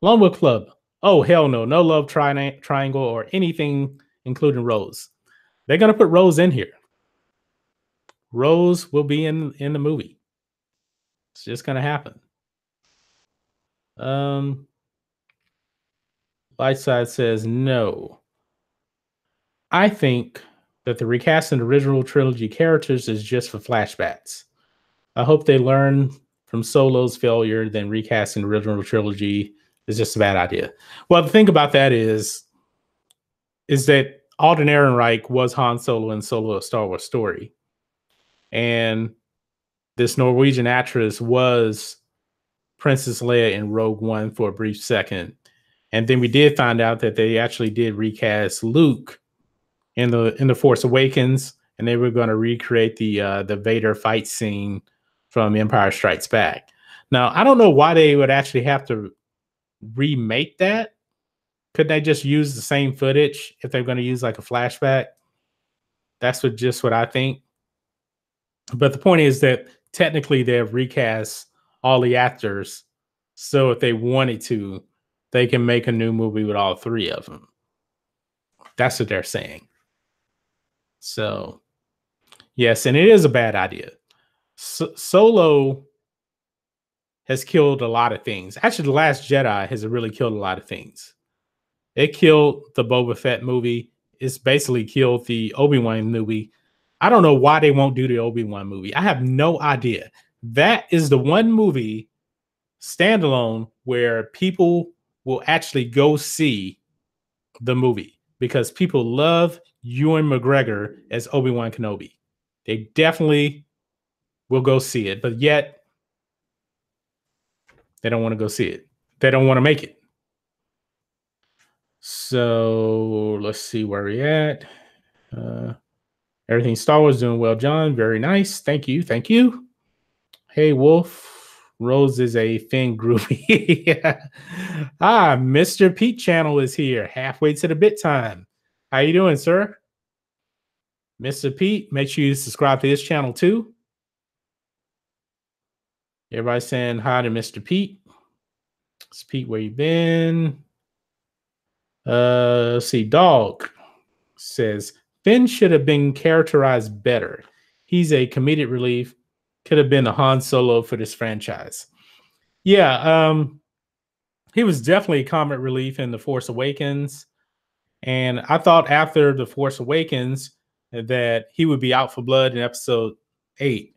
Longwood Club. Oh hell no, no love triangle or anything, including Rose. They're gonna put Rose in here. Rose will be in the movie. It's just gonna happen. Lightside says no. I think that the recasting the original trilogy characters is just for flashbacks. I hope they learn from Solo's failure, then recasting the original trilogy is just a bad idea. Well, the thing about that is that Alden Ehrenreich was Han Solo in Solo: A Star Wars Story. And this Norwegian actress was Princess Leia in Rogue One for a brief second. And then we did find out that they actually did recast Luke in the Force Awakens, and they were going to recreate the Vader fight scene from Empire Strikes Back. Now, I don't know why they would actually have to remake that. Could they just use the same footage if they're going to use like a flashback? That's what I think. But the point is that technically they have recast all the actors. So if they wanted to, they can make a new movie with all three of them. That's what they're saying. So, yes, and it is a bad idea. Solo has killed a lot of things. Actually, The Last Jedi has really killed a lot of things. It killed the Boba Fett movie. It's basically killed the Obi-Wan movie. I don't know why they won't do the Obi-Wan movie. I have no idea. That is the one movie standalone where people will actually go see the movie because people love Ewan McGregor as Obi-Wan Kenobi. They definitely will go see it, but yet they don't want to go see it. They don't want to make it. So let's see where we're at. Everything Star Wars doing well, John. Very nice. Thank you. Thank you. Hey, Wolf. Rose is a Finn groupie. Mr. Pete channel is here. Halfway to the bit time. How you doing, sir? Mr. Pete, make sure you subscribe to his channel too. Everybody saying hi to Mr. Pete. It's Pete, where you been? Let's see. Dog says Finn should have been characterized better. He's a comedic relief. Could have been a Han Solo for this franchise. Yeah, he was definitely a comic relief in The Force Awakens. And I thought after The Force Awakens that he would be out for blood in episode 8.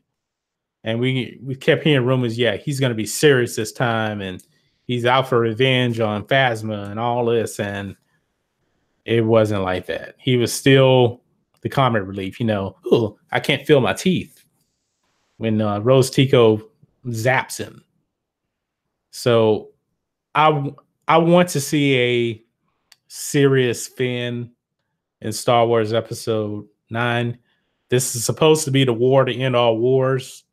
And we kept hearing rumors, yeah, he's going to be serious this time. And he's out for revenge on Phasma and all this. And it wasn't like that. He was still the comic relief. Oh, I can't feel my teeth when Rose Tico zaps him. So I want to see a serious Finn in Star Wars Episode 9. This is supposed to be the war to end all wars.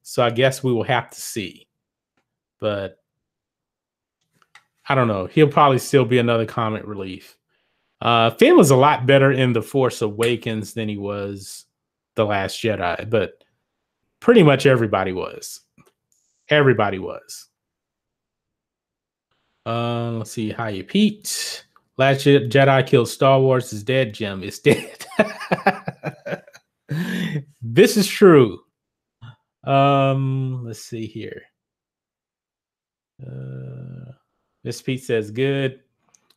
So I guess we will have to see. But I don't know. He'll probably still be another comic relief. Finn was a lot better in The Force Awakens than he was The Last Jedi. But pretty much everybody was. Everybody was. Let's see. Hiya, Pete. Last Jedi killed Star Wars is dead. Jim is dead. This is true. Let's see here. Miss Pete says good.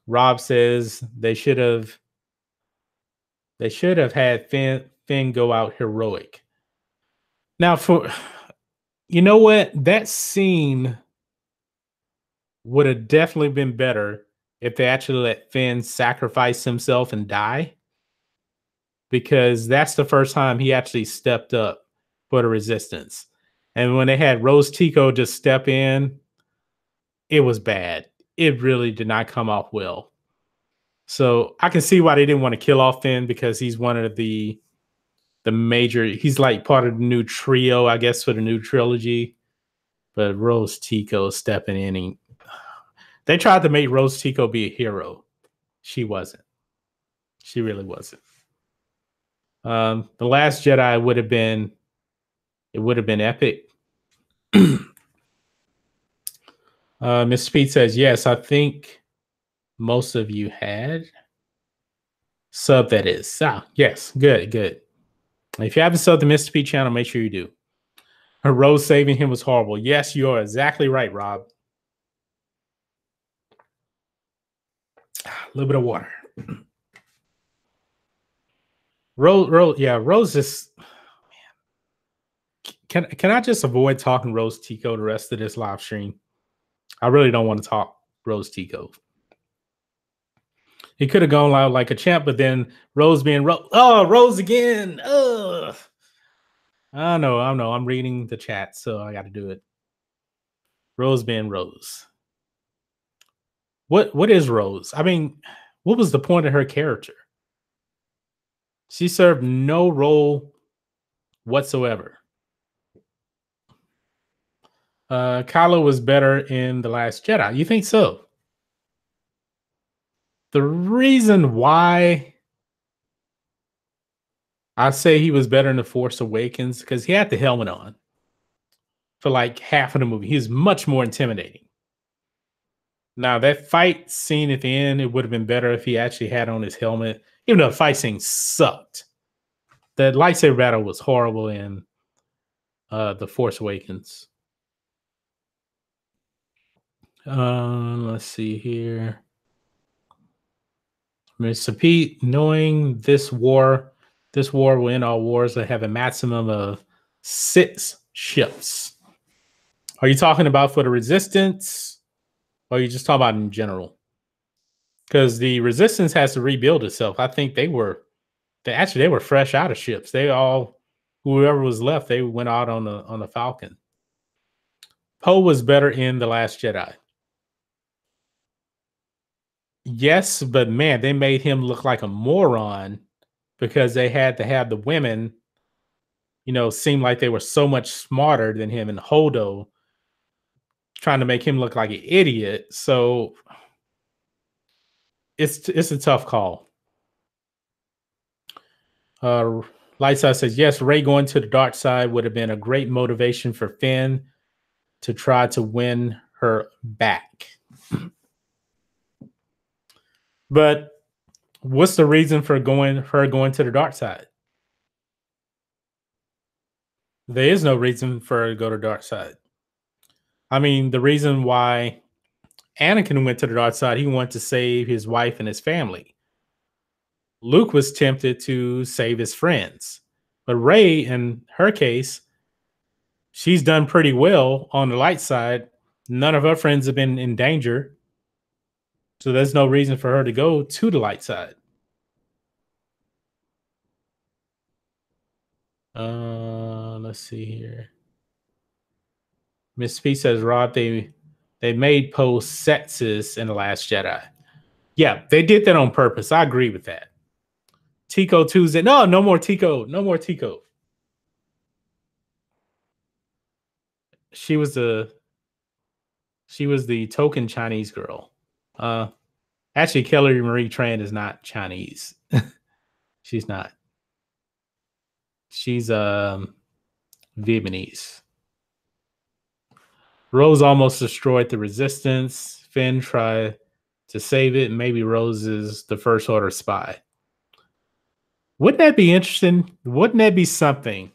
Rob says they should have had Finn go out heroic. Now, you know what? That scene would have definitely been better if they actually let Finn sacrifice himself and die, because that's the first time he actually stepped up for the Resistance. And when they had Rose Tico just step in, it was bad. It really did not come off well. So I can see why they didn't want to kill off Finn, because he's one of the major, he's like part of the new trio, I guess, for the new trilogy. But Rose Tico stepping in, and they tried to make Rose Tico be a hero. She wasn't. She really wasn't. The Last Jedi would have been epic. Miss Pete says, yes, I think most of you had. Sub, that is. Yes, good. If you haven't subbed the Mr. Pete channel, make sure you do. Her Rose saving him was horrible. Yes, you are exactly right, Rob. A little bit of water. Rose is. Man. Can I just avoid talking Rose Tico the rest of this live stream? I really don't want to talk Rose Tico. He could have gone out like a champ, but then Rose being Rose again. Ugh. I know. I'm reading the chat, so I got to do it. Rose being Rose. What is Rose? I mean, what was the point of her character? She served no role whatsoever. Kylo was better in The Last Jedi. You think so? The reason why I say he was better in The Force Awakens, because he had the helmet on for like half of the movie. He's much more intimidating. Now, that fight scene at the end, it would have been better if he actually had on his helmet, even though the fight scene sucked. The lightsaber battle was horrible in The Force Awakens. Let's see here. Mr. Pete, knowing this war will end all wars that have a maximum of 6 ships. Are you talking about for the Resistance, or are you just talking about in general? Because the Resistance has to rebuild itself. I think they were fresh out of ships. Whoever was left, they went out on the Falcon. Poe was better in The Last Jedi. Yes, but man, they made him look like a moron because they had to have the women, seem like they were so much smarter than him, and Holdo trying to make him look like an idiot. So it's a tough call. Lightside says, yes, Rey going to the dark side would have been a great motivation for Finn to try to win her back. But what's the reason for going to the dark side? There is no reason for her to go to the dark side. I mean, the reason why Anakin went to the dark side, he wanted to save his wife and his family. Luke was tempted to save his friends. But Rey, in her case, she's done pretty well on the light side. None of her friends have been in danger. So there's no reason for her to go to the light side. Let's see here. Miss P says, Rob, they made Poe sexist in The Last Jedi. Yeah, they did that on purpose. I agree with that. Tico Tuesday. No more Tico. No more Tico. She was the token Chinese girl. Actually, Kelly Marie Tran is not Chinese. She's not. She's Vietnamese. Rose almost destroyed the resistance. Finn tried to save it. Maybe Rose is the First Order spy. Wouldn't that be interesting? Wouldn't that be something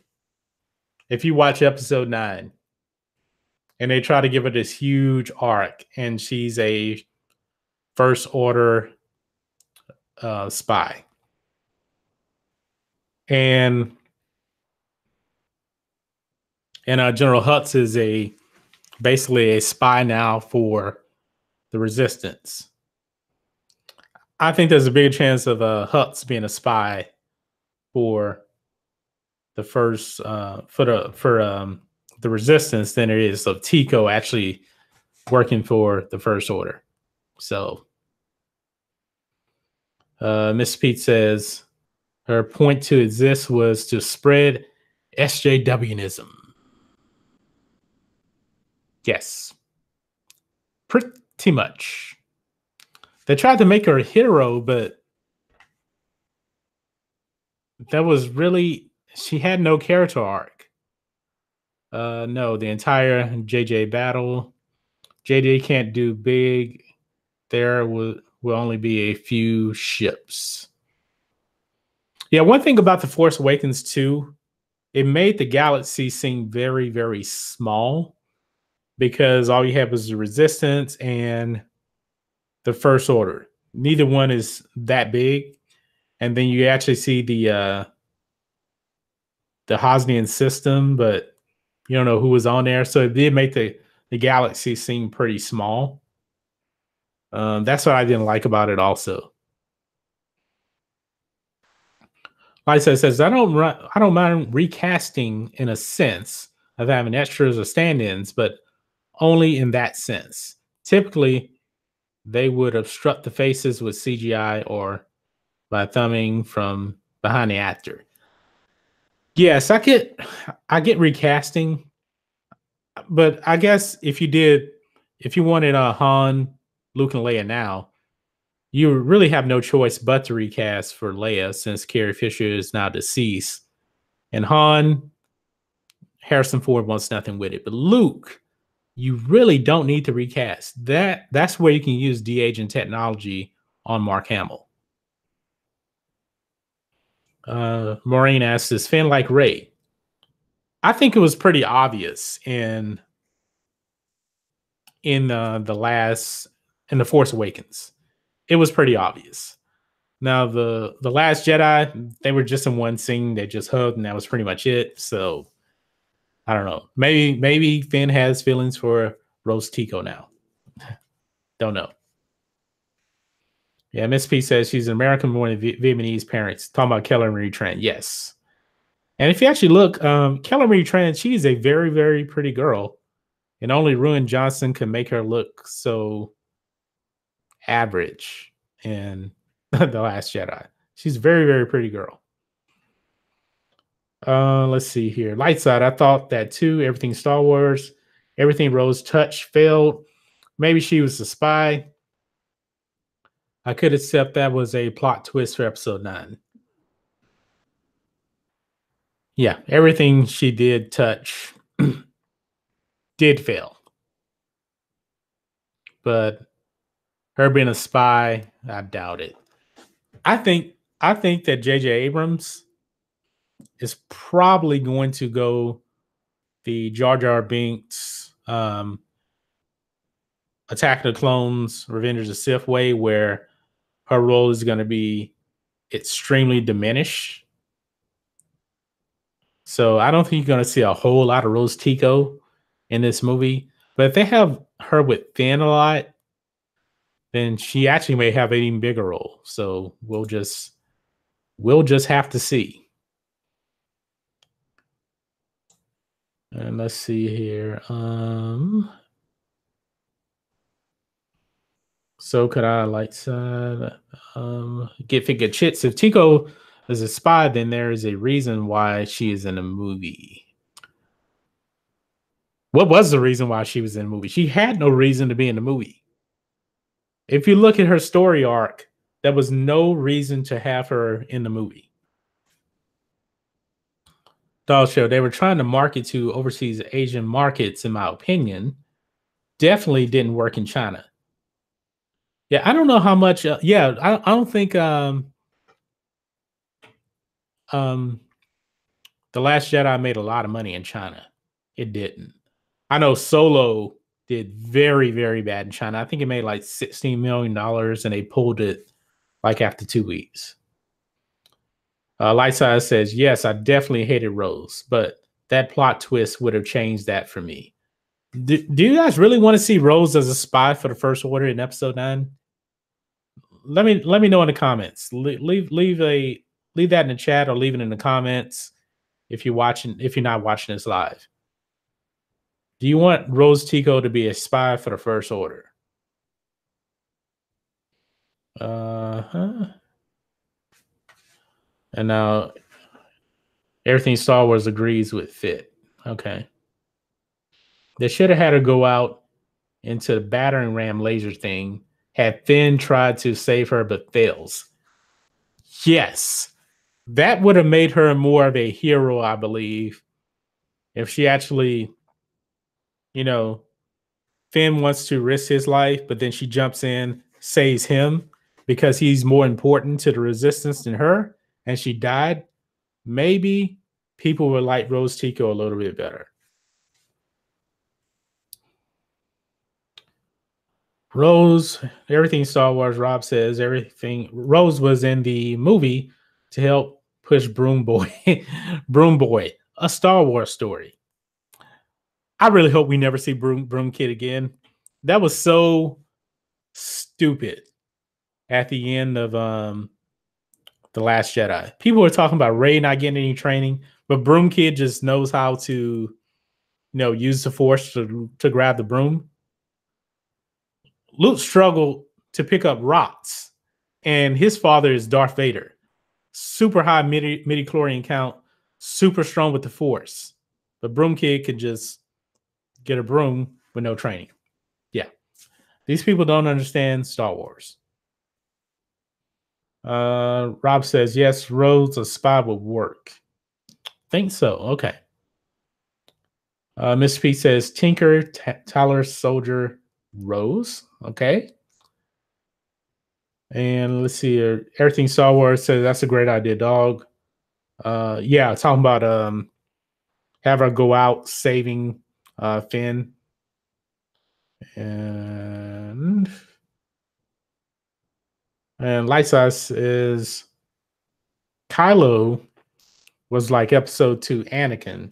if you watch episode 9 and they try to give her this huge arc and she's a First Order spy? And General Hux is basically a spy now for the Resistance. I think there's a big chance of Hux being a spy for the first the Resistance than it is of Tico actually working for the First Order. So Miss Pete says her point to exist was to spread SJWism. Yes, pretty much. They tried to make her a hero, but that was really, she had no character arc. No, the entire JJ battle, JJ can't do big. There will only be a few ships. Yeah, one thing about The Force Awakens 2, it made the galaxy seem very, very small because all you have is the Resistance and the First Order. Neither one is that big. And then you actually see the Hosnian system, but you don't know who was on there. So it did make the galaxy seem pretty small. That's what I didn't like about it also. Lisa says, I don't mind recasting in a sense of having extras or stand-ins, but only in that sense. Typically, they would obstruct the faces with CGI or by thumbing from behind the actor. Yes, I get recasting, but I guess if you wanted Han, Luke, and Leia now, you really have no choice but to recast for Leia since Carrie Fisher is now deceased. And Han, Harrison Ford wants nothing with it. But Luke, you really don't need to recast. That's where you can use de-aging technology on Mark Hamill. Maureen asks, is Finn like Rey? I think it was pretty obvious in The Force Awakens. It was pretty obvious. Now the Last Jedi, they were just in one scene. They just hugged, and that was pretty much it. So I don't know. Maybe Finn has feelings for Rose Tico now. Don't know. Yeah, Miss P says she's an American born in Vietnamese parents. Talking about Kelly Marie Tran. Yes. And if you actually look, Kelly Marie Tran, she is a very, very pretty girl. And only Ruin Johnson can make her look so average in The Last Jedi. She's a very, very pretty girl. Let's see here. Light side, I thought that too. Everything Star Wars, everything Rose touched failed. Maybe she was a spy. I could accept that was a plot twist for episode 9. Yeah, everything she did touch did fail. but her being a spy, I doubt it. I think that J.J. Abrams is probably going to go the Jar Jar Binks Attack of the Clones, Revenge of the Sith way, where her role is going to be extremely diminished. So I don't think you're going to see a whole lot of Rose Tico in this movie. But if they have her with Finn a lot, then she actually may have an even bigger role. So we'll just have to see. And let's see here. So could I light side get figure chits? If Tico is a spy, then there is a reason why she is in a movie. What was the reason why she was in the movie? She had no reason to be in the movie. If you look at her story arc, there was no reason to have her in the movie. Doll show, they were trying to market to overseas Asian markets, in my opinion. Definitely didn't work in China. Yeah, I don't know how much. I don't think The Last Jedi made a lot of money in China. It didn't. I know Solo did very, very bad in China. I think it made like $16 million and they pulled it like after 2 weeks. Light Size says, yes, I definitely hated Rose, but that plot twist would have changed that for me. Do you guys really want to see Rose as a spy for the First Order in episode 9? Let me know in the comments. Leave that in the chat or leave it in the comments if you're not watching this live. Do you want Rose Tico to be a spy for the First Order? And now everything Star Wars agrees with Fit. Okay. They should have had her go out into the battering ram laser thing. Had Finn tried to save her but fails. Yes. That would have made her more of a hero, I believe. If she actually, Finn wants to risk his life, but then she jumps in, saves him because he's more important to the resistance than her, and she died. Maybe people would like Rose Tico a little bit better. Rose, everything Star Wars, Rob says, everything. Rose was in the movie to help push Broom Boy, a Star Wars story. I really hope we never see Broom Kid again. That was so stupid at the end of The Last Jedi. People were talking about Rey not getting any training, but Broom Kid just knows how to, use the Force to grab the broom. Luke struggled to pick up rocks, and his father is Darth Vader. Super high midi-chlorian count, super strong with the Force. But Broom Kid could just get a broom with no training. Yeah. These people don't understand Star Wars. Rob says, yes, Rose, a spy would work. Think so. Okay. Miss P says, Tinker, Tyler, Soldier, Rose. Okay. And let's see here. Everything Star Wars says that's a great idea, dog. Yeah, talking about have her go out saving Finn. And Light Size is Kylo was like episode 2 Anakin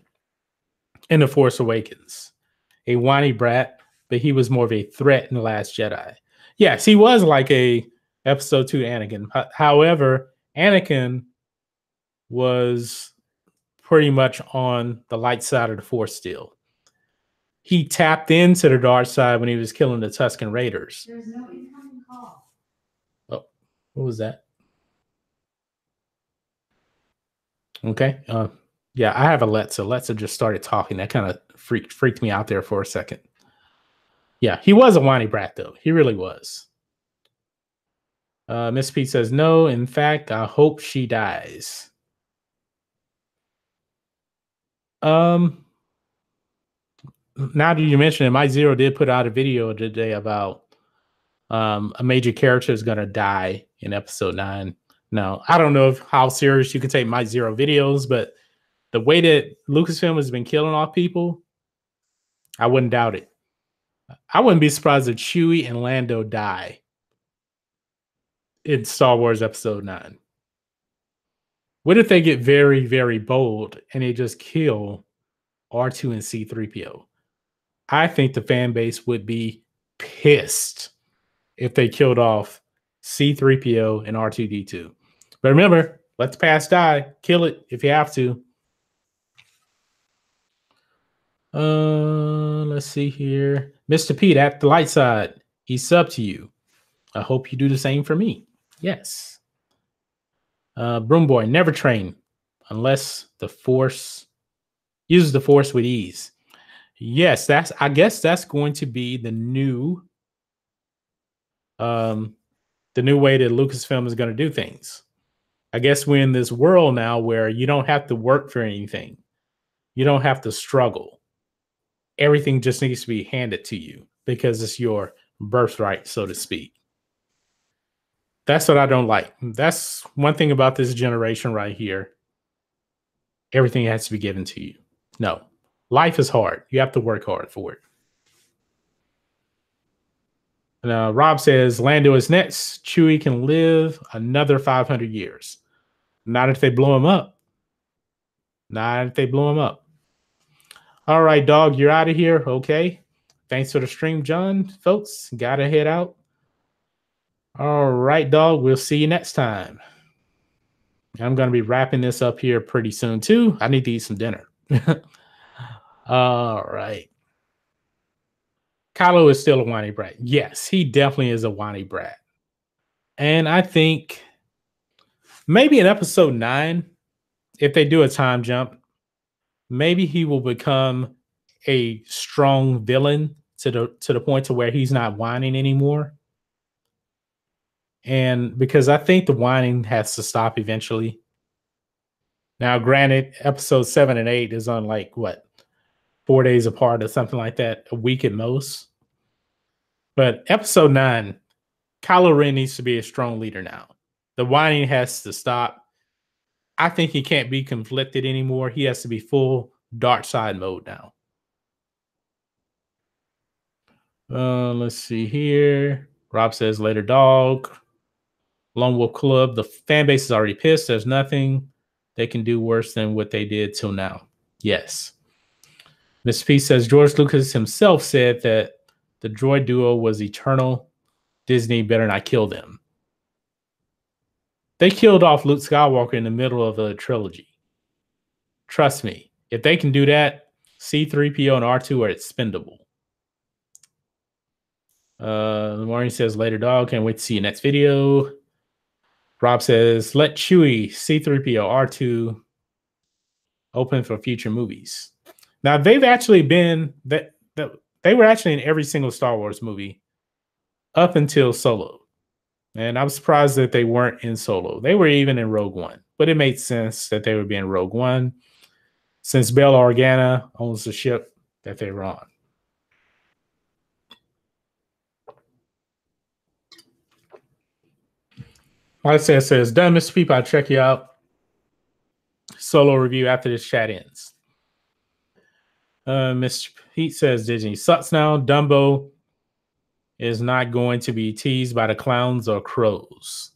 in The Force Awakens. A whiny brat, but he was more of a threat in The Last Jedi. Yes, he was like a episode 2 Anakin. However, Anakin was pretty much on the light side of the Force still. He tapped into the dark side when he was killing the Tusken Raiders. There's no incoming call. Oh, what was that? Okay. Yeah, I have Alexa. Alexa just started talking. That kind of freaked me out there for a second. Yeah, he was a whiny brat, though. He really was. Miss Pete says, no, in fact, I hope she dies. Now that you mention it, Mike Zero did put out a video today about a major character is going to die in episode 9. Now, I don't know how serious you can take my Zero videos, but the way that Lucasfilm has been killing off people, I wouldn't doubt it. I wouldn't be surprised if Chewie and Lando die in Star Wars Episode 9. What if they get very, very bold and they just kill R2 and C3PO? I think the fan base would be pissed if they killed off C3PO and R2D2. But remember, let the past die. Kill it if you have to. Let's see here. Mr. Pete at the light side. He's sub to you. I hope you do the same for me. Yes. Broom Boy, never train unless the Force uses the Force with ease. Yes, I guess that's going to be the new way that Lucasfilm is going to do things. I guess we're in this world now where you don't have to work for anything. You don't have to struggle. Everything just needs to be handed to you because it's your birthright, so to speak. That's what I don't like. That's one thing about this generation right here. Everything has to be given to you. No, life is hard. You have to work hard for it. And, Rob says Lando is next. Chewie can live another 500 years. Not if they blow him up. Not if they blow him up. All right, dog, you're out of here. Okay. Thanks for the stream, John. Folks, gotta head out. All right, dog. We'll see you next time. I'm going to be wrapping this up here pretty soon, too. I need to eat some dinner. All right. Kylo is still a whiny brat. Yes, he definitely is a whiny brat. And I think maybe in episode 9, if they do a time jump, maybe he will become a strong villain to the point to where he's not whining anymore. And because I think the whining has to stop eventually. Now, granted, episode 7 and 8 is on like what, 4 days apart or something like that, a week at most. But episode 9, Kylo Ren needs to be a strong leader now. The whining has to stop. I think he can't be conflicted anymore. He has to be full dark side mode now. Let's see here. Rob says later, dog. Lone Wolf Club. The fan base is already pissed. There's nothing they can do worse than what they did till now. Yes. Mr. P says George Lucas himself said that the droid duo was eternal. Disney better not kill them. They killed off Luke Skywalker in the middle of the trilogy. Trust me, if they can do that, C-3PO and R2 are expendable. The morning says later, dog. Can't wait to see you next video. Rob says, let Chewie, C-3PO, R2 open for future movies. Now, they've actually been, they were actually in every single Star Wars movie up until Solo. And I'm surprised that they weren't in Solo. They were even in Rogue One. But it made sense that they would be in Rogue One since Bail Organa owns the ship that they were on. Like I said, it says, done, Mr. Peep. I'll check you out. Solo review after this chat ends. Mr. Pete says Disney sucks now. Dumbo is not going to be teased by the clowns or crows.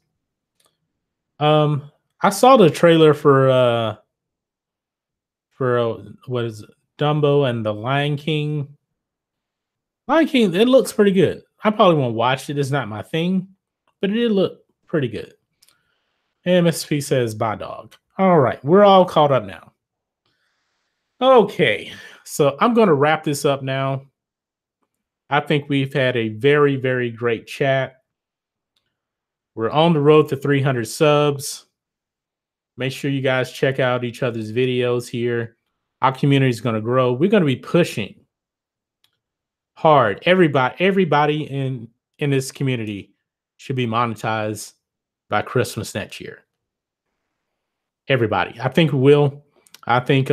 I saw the trailer for what is it? Dumbo and the Lion King. Lion King, it looks pretty good. I probably won't watch it. It's not my thing, but it did look pretty good. And MSP says, bye, dog. All right, we're all caught up now. Okay, so I'm going to wrap this up now. I think we've had a very, very great chat. We're on the road to 300 subs. Make sure you guys check out each other's videos here. Our community is going to grow. We're going to be pushing hard. Everybody in this community should be monetized by Christmas next year. Everybody. I think we will. I think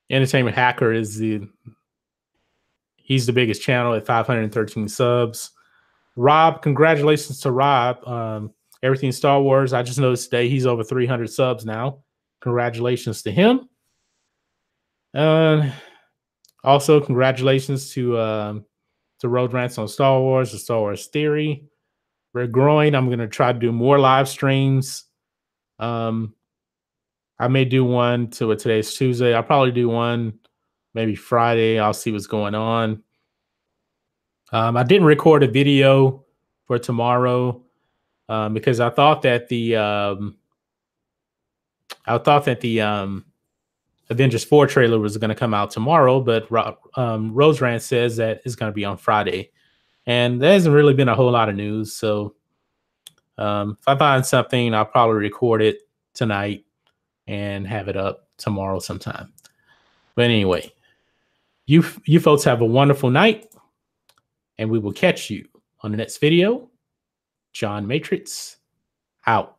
Entertainment Hacker is he's the biggest channel at 513 subs. Rob, congratulations to Rob. Everything Star Wars. I just noticed today he's over 300 subs now. Congratulations to him. Also, congratulations to Road Rants on Star Wars, the Star Wars Theory. We're growing. I'm going to try to do more live streams. I may do one to today's Tuesday. I'll probably do one maybe Friday. I'll see what's going on. I didn't record a video for tomorrow because I thought that the Avengers 4 trailer was going to come out tomorrow, but Rose Rant says that it's going to be on Friday, and there hasn't really been a whole lot of news. So if I find something, I'll probably record it tonight and have it up tomorrow sometime. But anyway, you folks have a wonderful night, and we will catch you on the next video. John Matrixx out.